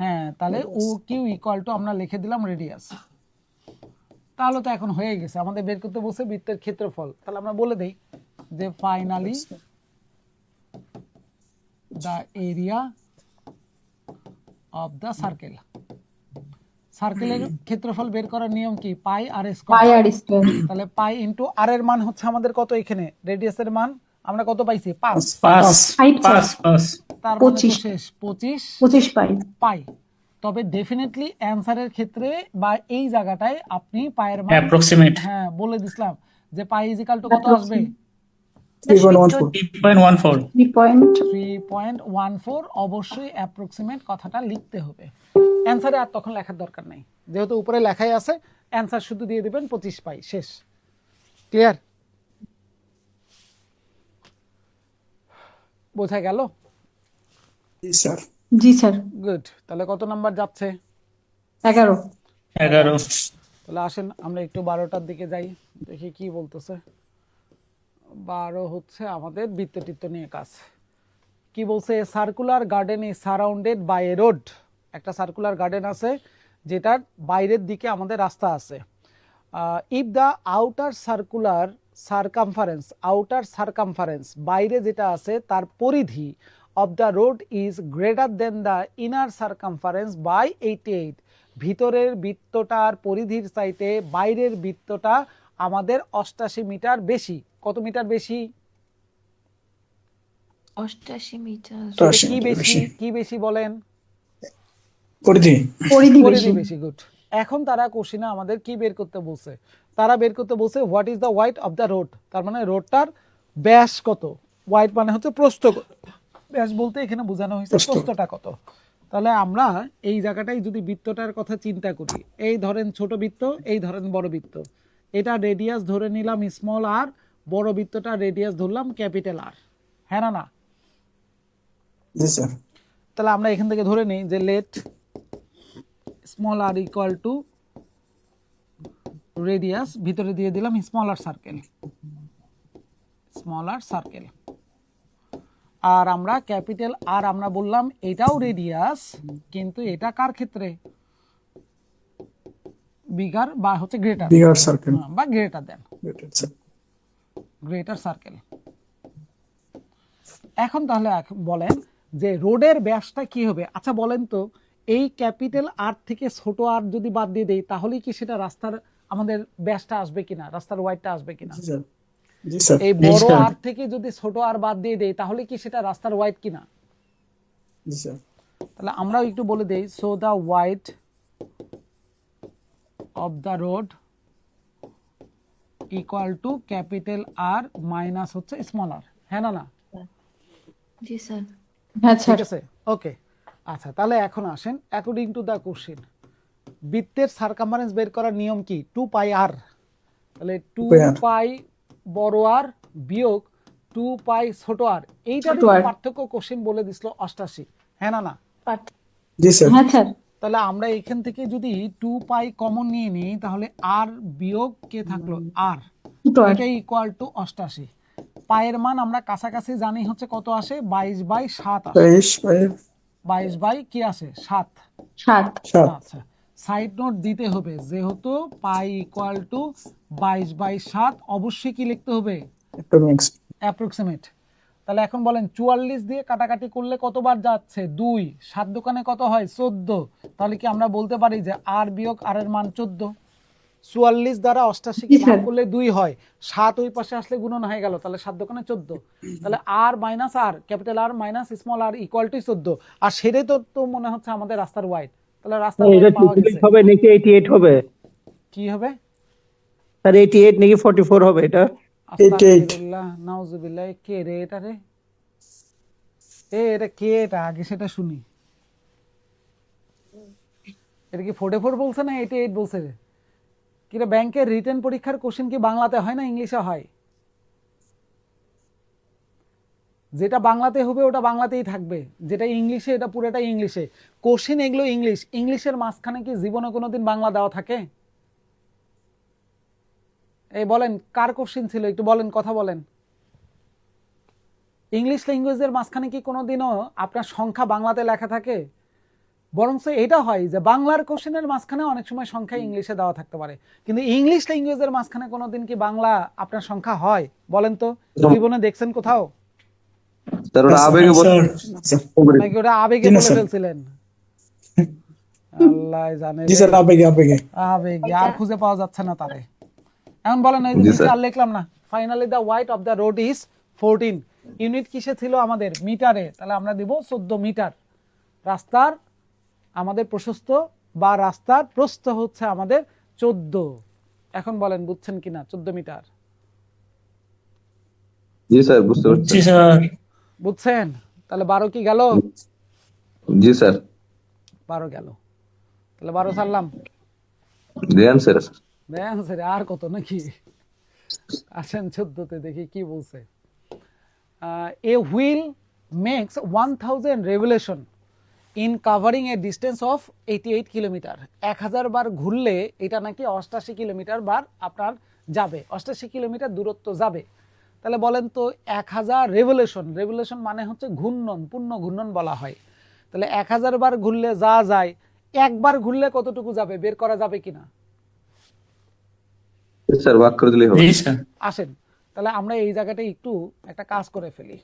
হ্যাঁ, তাহলে ও কিউ ইকুয়াল টু আমরা লিখে দিলাম রেডিয়াস। তাহলে তো এখন হয়ে গেছে, আমাদের বের করতে বসে বৃত্তের ক্ষেত্রফল। তাহলে আমরা বলে দেই যে finally the area of the circle. সার্কেলের ক্ষেত্রফল বের করার নিয়ম কি? পাই আর পাই স্কয়ার। আর স্কয়ার তাহলে পাই ইনটু আর এর মান হচ্ছে আমাদের কত? এখানে রেডিয়াসের মান আমরা কত পাইছি? 5। 5 5 5 তার মানে তো 25 শেষ 25 পাই। পাই। তবে ডেফিনেটলি অ্যানসারের ক্ষেত্রে বা এই জায়গাটায় আপনি পায়ের মান অ্যাপ্রক্সিমেট হ্যাঁ বলে দিছিলাম যে পাই ইজিক্যাল টু কত আসবে? 3.14 3.14 3.14। অবশ্যই অ্যাপ্রক্সিমেট কথাটা লিখতে হবে, অ্যানসারে আর তখন লেখার দরকার নাই, যেহেতু উপরে লেখাই আছে। অ্যানসার শুধু দিয়ে দিবেন 25 পাই, শেষ। ক্লিয়ার? বোঝা গেল? জি স্যার জি স্যার। গুড। তাহলে কত নাম্বার যাচ্ছে? 11 11 তাহলে আসেন আমরা একটু 12টার দিকে যাই, দেখি কি বলতেছে। 12 হচ্ছে আমাদের বৃত্তটিত্ব নিয়ে কাজ। কি বলছে? Circular garden is surrounded by a road. একটা সার্কুলার গার্ডেন আছে যেটার বাইরের দিকে আমাদের রাস্তা আছে। ইফ দ্য আউটার সার্কামফারেন্স বাইরে যেটা আছে তার পরিধি of the road is greater than the inner circumference by 88। ভিতরের বৃত্তটার পরিধির চাইতে বাইরের বৃত্তটা আমাদের 88 মিটার বেশি। কত মিটার বেশি? 88 মিটার। সেটা 88 কি মিটার বেশি? বেশি। কি বেশি বলেন? পরিধি পরিধি পরিধি বেশি। বেশি। গুড। এখন তারা কোশ্চেনে আমাদের কি বের করতে বলছে? তারা বের করতে বলছে what is the wide of the road. তার মানে রোডটার ব্যাস কত? ওয়াইড মানে হচ্ছে প্রস্থ কত। ব্যাস বলতে এখানে বোঝানো হয়েছে প্রস্থ। প্রস্থটা কত। তাহলে আমরা এই জায়গাটায় যদি বৃত্তটার কথা চিন্তা করি, এই ধরেন ছোট বৃত্ত, এই ধরেন বড় বৃত্ত, এটা রেডিয়াস ধরে নিলাম স্মল আর, বড় বৃত্তটা রেডিয়াস ধরলাম ক্যাপিটাল আর। হ্যাঁ না? জি স্যার তাহলে আমরা এখান থেকে ধরে নিই যে let small R equal to radius, ভিতরে দিয়ে দিলাম স্মলার সার্কেল। আর আমরা ক্যাপিটাল আর আমরা বললাম এটাও রেডিয়াস, কিন্তু এটা কার ক্ষেত্রে? বিগার বা হচ্ছে গ্রেটার, বিগার সার্কেল বা greater than sir greater circle. এখন তাহলে বলেন যে রোডের ব্যাসটা কি হবে? আচ্ছা বলেন তো, এই ক্যাপিটাল আর থেকে ছোট আর যদি বাদ দিয়ে দেই তাহলে কি সেটা রাস্তার আমাদের ব্যাসটা আসবে কিনা, রাস্তার ওয়াইডটা আসবে কিনা? জি স্যার জি স্যার এই বড় স্যার। আর থেকে যদি ছোট আর বাদ দিয়ে দেই তাহলে কি সেটা রাস্তার ওয়াইড কিনা? জি স্যার তাহলে আমরাও একটু বলে দেই, so the wide of the road equal to capital R minus হচ্ছে স্মল আর। হ্যাঁ না? জি স্যার। হ্যাঁ স্যার। ঠিক আছে, ওকে। আচ্ছা তাহলে এখন আসেন, অ্যাকর্ডিং টু দ্য কোশ্চেন বৃত্তের সার্কামফারেন্স বের করার নিয়ম কি? 2 পাই আর। তাহলে 2 2πr পাই বড় আর বিয়োগ 2 পাই ছোট আর, এইটার ছোট আর। পার্থক্য কোশ্চেন বলে দিছিল 88। হ্যাঁ না? জি স্যার হ্যাঁ স্যার। তাহলে আমরা এখান থেকে যদি 2 পাই কমন নিয়ে নিই তাহলে আর বিয়োগ কে থাকলো? আর। দুটো আর। এটা ইকুয়াল টু 88। পায়ের মান আমরা কাছাকাছি জানি হচ্ছে কত আসে? 22/7 আসে। 22 কি আসে? 7। 7 7 আচ্ছা, সাইড নোট দিতে হবে, যেহেতু পাই ইকুয়াল টু 22/7 অবশ্যই কি লিখতে হবে? অ্যাপ্রক্সিমেট। তাহলে এখন বলেন 44 দিয়ে কাটাকাটি করলে কতবার যাচ্ছে? 2। 7 দোকানে কত হয়? 14। তাহলে কি আমরা বলতে পারি যে আর বিয়োগ আর এর মান 14? 44 দ্বারা 88 কে জি, ভাগ স্যার। করলে 2 হয়, 7 ওই পাশে আসলে গুণন হয়ে গেল, তাহলে 7 দোকানে 14। তাহলে R minus R, capital R minus small R equal to 14। আর সেটাই তো মনে হচ্ছে আমাদের রাস্তার ওয়াইড। তাহলে রাস্তার ওয়াইড পাওয়া গেছে। হবে নাকি 88 হবে? কি হবে? স্যার 88 নাকি 44 হবে এটা? 88 আস্তাগফিরুল্লাহ, নাউজুবিল্লাহ। কে রে এটা রে? এটা কে? এটা আগে সেটা শুনি। এটা কি 44 বলছে না 88 বলছে রে? কিরে, ব্যাংকের রিটেন পরীক্ষার কোশ্চেন কি বাংলাতে হয় না ইংলিশে হয়? যেটা বাংলাতে হবে ওটা বাংলাতেই থাকবে, যেটা ইংলিশে এটা পুরোটাই ইংলিশে। কোশ্চেন এগুলো ইংলিশ, ইংলিশের মাঝখানে কি জীবনে কোনোদিন বাংলা দেওয়া থাকে? এই বলেন কার কোশ্চেন ছিল, একটু বলেন, কথা বলেন। ইংলিশ ল্যাঙ্গুয়েজের মাঝখানে কি কোনোদিনও আপনার সংখ্যা বাংলাতে লেখা থাকে? বরং এটা হয় যে বাংলার কোশ্চেনের মাঝখানে অনেক সময় সংখ্যা ইংলিশে দেওয়া থাকতে পারে, কিন্তু ইংলিশ ল্যাঙ্গুয়েজের মাঝখানে কোনোদিন কি বাংলা আপনার সংখ্যা হয়? বলেন তো, জীবনে দেখছেন কোথাও? স্যার ওটা আবেগে স্যার নাকি ওটা আবেগে জি না, বলে স্যার। ফেলছিলেন? আল্লাহ জানে জি রে। স্যার, আবেগে আবেগে আর খুঁজে পাওয়া যাচ্ছে না তারে। এখন বলেন, এই যে জি, নিচে স্যার। আর লিখলাম না, finally the wide of the road is 14। Unit কিসে ছিল আমাদের? মিটারে। তাহলে আমরা দিব 14 মিটার। রাস্তার আমাদের প্রশস্ত বা রাস্তার প্রস্থ হচ্ছে আমাদের 14। এখন বলেন বুঝছেন কিনা 14 মিটার? জি স্যার, বুঝতে পারছি। জি স্যার। বুঝছেন? তাহলে 12 কি গেল? জি স্যার, 12 গেল। তাহলে 12 ছাড়লাম। দেন স্যার। দেন স্যার, আর কত নাকি? আসেন 14তে দেখি কি বলছে। A wheel makes 1000 revolution in covering a distance of 88 kilometre. 1000 বার ঘুরলে এটা নাকি 88 কিলোমিটার বার আপনার যাবে, 88 কিলোমিটার দূরত্ব যাবে। তাহলে বলেন তো 1000 রেভলিউশন, রেভলিউশন মানে হচ্ছে ঘূর্ণন, পূর্ণ ঘূর্ণন বলা হয়। তাহলে 1000 বার ঘুরলে যা যায়, একবার ঘুরলে কতটুকু যাবে বের করা যাবে কিনা? স্যার ভাগ করে দিলেই হবে। জি স্যার। আসেন তাহলে আমরা এই জায়গাটা একটু একটা কাজ করে ফেলি।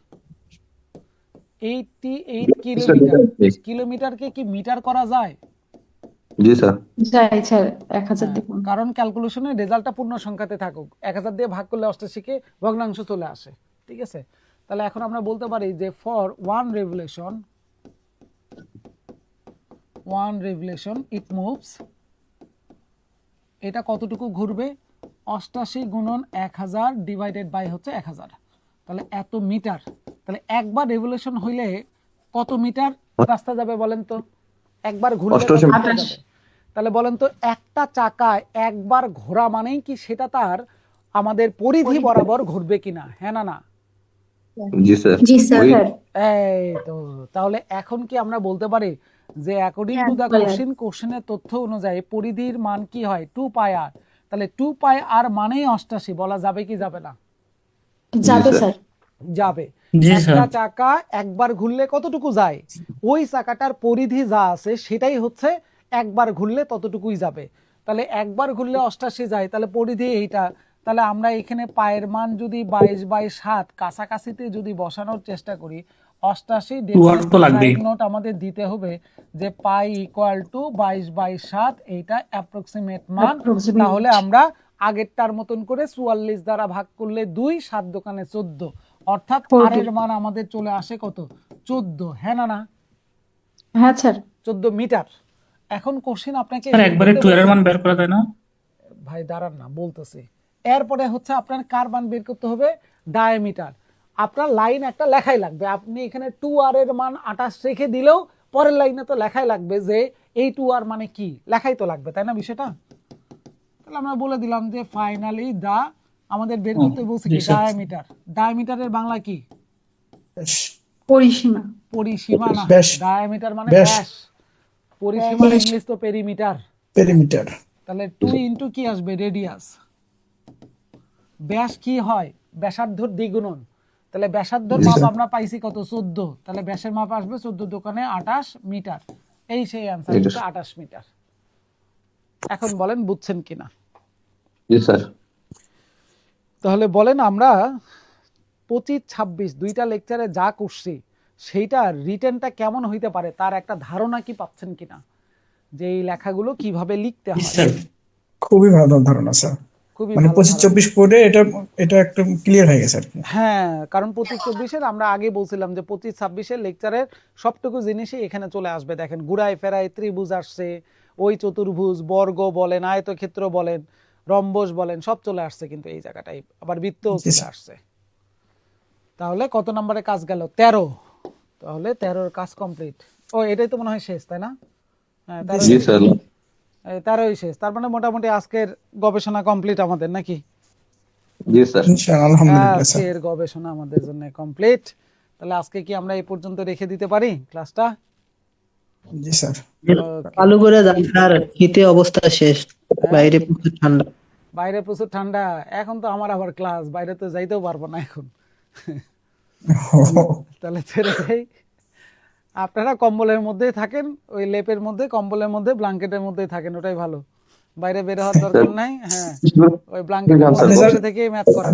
88 কিলোমিটার, কিলোমিটারকে কি মিটার করা যায়? জি স্যার। যাই স্যার 1000 দেখুন। কারণ ক্যালকুলেশনের রেজাল্টটা পূর্ণ সংখ্যাতে থাকুক, 1000 দিয়ে ভাগ করলে 88 ভগ্নাংশ চলে আসে। ঠিক আছে, তাহলে এখন আমরা বলতে পারি যে for one revolution it moves, এটা কতটুকু ঘুরবে? 88 গুণন 1000 ডিভাইডেড বাই হচ্ছে 1000, তাহলে এত মিটার। তাহলে একবার রেভলিউশন হইলে কত মিটার রাস্তা যাবে বলেন তো? একবার ঘুরলে কত 88 মিটার যাবে? তাহলে বলেন তো একটা চাকায় একবার ঘোরা মানেই কি সেটা তার আমাদের পরিধি বরাবর ঘুরবে কিনা? হ্যাঁ না না? জি স্যার। জি স্যার। ওই এই তো, তাহলে এখন কি আমরা বলতে পারি যে অ্যাকর্ডিং টু দ্য কোশ্চেনের তথ্য অনুযায়ী পরিধির মান কি হয়? 2 পাই আর। তাহলে 2 পাই আর মানেই 88 বলা যাবে কি যাবে না? যাবে জি, স্যার। যাবে। জি একটা স্যার। চাকা একবার ঘুরলে কতটুকু যায়? ওই চাকাটার পরিধি যা আছে সেটাই হচ্ছে একবার ঘুরলে ততটুকুই যাবে। তাহলে একবার ঘুরলে 88 যায়, তাহলে পরিধি এইটা। তাহলে আমরা এখানে পায়ের মান যদি 22/7 কাছাকাছিতে যদি বসানোর চেষ্টা করি, 88 ওয়াট তো লাগবেই। সাইড নোট আমাদের দিতে হবে যে পাই ইকুয়াল টু 22/7, এইটা অ্যাপ্রক্সিমেট মান। Approximate। তাহলে আমরা আগেরটার মতন করে 44 দ্বারা ভাগ করলে 2, 7 দোকানে 14, অর্থাৎ 14 আর এর মান আমাদের চলে আসে কত? 14। হ্যাঁ না না? হ্যাঁ স্যার। 14 মিটার। এখন কোশ্চেন আপনাকে স্যার একবারে 12 এর মান বের করা যায় না? ভাই দাঁড়ান না, বলতেছি। এরপরে হচ্ছে আপনার কার মান বের করতে হবে? ডায়ামিটার। আপনার লাইন একটা লেখাই লাগবে। আপনি এখানে 2r এর মান 28 রেখে দিলেও পরের লাইনে তো লেখাই লাগবে যে এই 2r মানে কি, লেখাই তো লাগবে, তাই না বিষয়টা? তাহলে আমরা বলে দিলাম যে ফাইনালি দা আমাদের বের করতে বলছে কি? জি, স্যার। ডায়ামিটার। ডায়ামিটারের বাংলা কি? পরিসীমা। পরিসীমা না, ব্যাস। ডায়ামিটার মানে ব্যাস। ব্যাস। পরিসীমার ব্যাস। ইংলিশ তো পেরিমিটার। পেরিমিটার। তাহলে 2 ইন্টু কি আসবে? রেডিয়াস। ব্যাস কি হয়? ব্যাসার্ধর দ্বিগুণন। তাহলে ব্যাসার্ধর জি, মাপ স্যার। আমরা পাইছি কত? 14। তাহলে ব্যাসের মাপ আসবে 14 দোকানে 28 মিটার। এই সেই অ্যান্সার মিটার। হচ্ছে 28 মিটার। এখন বলেন বুঝছেন কিনা? জি স্যার। তাহলে বলেন আমরা 25-26 দুইটা লেকচারে যা করছি সেইটা রিটেনটা কেমন হইতে পারে তার একটা ধারণা কি পাচ্ছেন কিনা, যে এই লেখাগুলো কিভাবে লিখতে জি হয়? স্যার। খুবই ভালো ধারণা স্যার। খুবই মানে ভালো 25-24 পড়ে এটা একটা ক্লিয়ার হয়ে গেছে আর কি। হ্যাঁ, কারণ 25-24 আমরা আগে বলছিলাম যে 25-26 লেকচারের সবটুকু জিনিসই এখানে চলে আসবে। দেখেন গুড়ায় ফেরায় ত্রিভুজ আসছে, ওই চতুর্ভুজ, বর্গ বলেন, আয়তক্ষেত্র বলেন, রম্বস বলেন সব চলে আসছে কিন্তু এই জায়গাটাই, আবার বৃত্তও জি, চলে স্যার। আসছে। তাহলে কত নম্বরে কাজ গেল? 13। তাহলে 13 কাজ কমপ্লিট। ও এটাই তো মনে হয় শেষ, তাই না? হ্যাঁ, 13 জি স্যার। 13ই শেষ। তার মানে মোটামুটি আজকের গবেষণা কমপ্লিট আমাদের নাকি? জি স্যার। ইনশাআল্লাহ, আলহামদুলিল্লাহ স্যার। আজকের গবেষণা আমাদের জন্য কমপ্লিট। তাহলে আজকে কি আমরা এই পর্যন্ত রেখে দিতে পারি ক্লাসটা? জি স্যার। চালু করে যান স্যার, শীতে অবস্থা শেষ, বাইরে প্রচুর ঠান্ডা। বাইরে প্রচুর ঠান্ডা, এখন তো আমার আবার ক্লাস, বাইরে তো যাইতেও পারবো না এখন। তাহলে ছেড়ে দেই, আপনারা কম্বলের মধ্যেই থাকেন, ওই লেপের মধ্যে, কম্বলের মধ্যে, ব্ল্যাঙ্কেটের মধ্যেই থাকেন, ওটাই ভালো। বাইরে বের হওয়ার দরকার নাই। হ্যাঁ, ওই ব্ল্যাঙ্কেটের মধ্যে আপনি স্যার বসে থেকেই ম্যাথ করেন।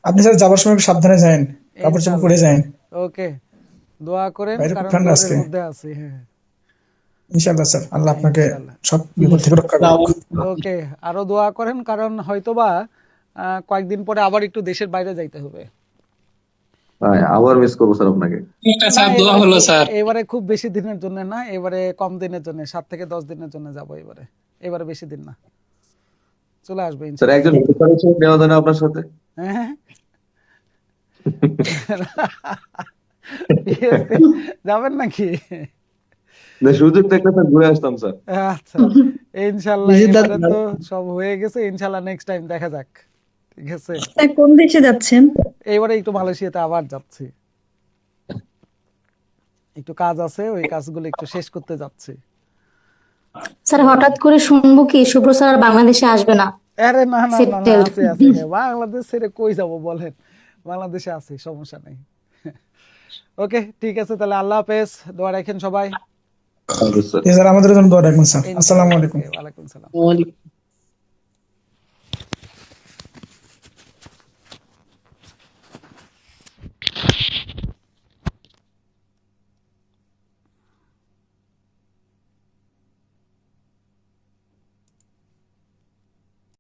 আপনি স্যার যাবার সময় একটু সাবধানে যান, কাপড় চোপড় পরে যান। ওকে, দোয়া করেন, বাইরে খুব কারণ ঠান্ডা রোদের আজকে। মধ্যে আছি। হ্যাঁ, ইনশাআল্লাহ স্যার, আল্লাহ আপনাকে ইনশাআল্লাহ। সব বিপদ থেকে রক্ষা করুক। ওকে, আরো দোয়া করেন, কারণ হয়তোবা কয়েকদিন পরে আবার একটু দেশের বাইরে যাইতে হবে। হ্যাঁ, আবার মিস করবো স্যার আপনাকে। স্যার দোয়া হলো স্যার। এবারে খুব বেশি দিনের জন্য না, এবারে কম দিনের জন্য, 7 থেকে 10 দিনের জন্য যাবো এবারে। এবারে বেশি দিন না, চলে আসবে স্যার ইনশাআল্লাহ। একজন হেল্পার নেওয়া যায় না আপনার সাথে? হ্যাঁ। যাবেন নাকি? না, সুযোগ থাকলে স্যার ঘুরে আসতাম স্যার। আচ্ছা, ইনশাআল্লাহ এবারে তো সব হয়ে গেছে, ইনশাআল্লাহ নেক্সট টাইম দেখা যাক। ঠিক আছে, স্যার কোন দেশে যাচ্ছেন? এইবারে একটু মালয়েশিয়াতে আবার যাচ্ছি, একটু কাজ আছে, ওই কাজগুলো একটু শেষ করতে যাচ্ছি। স্যার হঠাৎ করে শুনবো কি শুভ্র স্যার আর বাংলাদেশে আসবে না, আরে না না না না, সেটেলড। আছে আছে, বাংলাদেশ ছেড়ে কই যাব বলেন, বাংলাদেশে আছি, সমস্যা নেই। ওকে, ঠিক আছে, তাহলে আল্লাহ হাফেজ, দোয়া রাখেন সবাই। স্যার জি স্যার, আমাদের জন্য দোয়া রাখবেন স্যার। আসসালামু আলাইকুম। ওয়ালাইকুম সালাম। ওয়ালাইকুম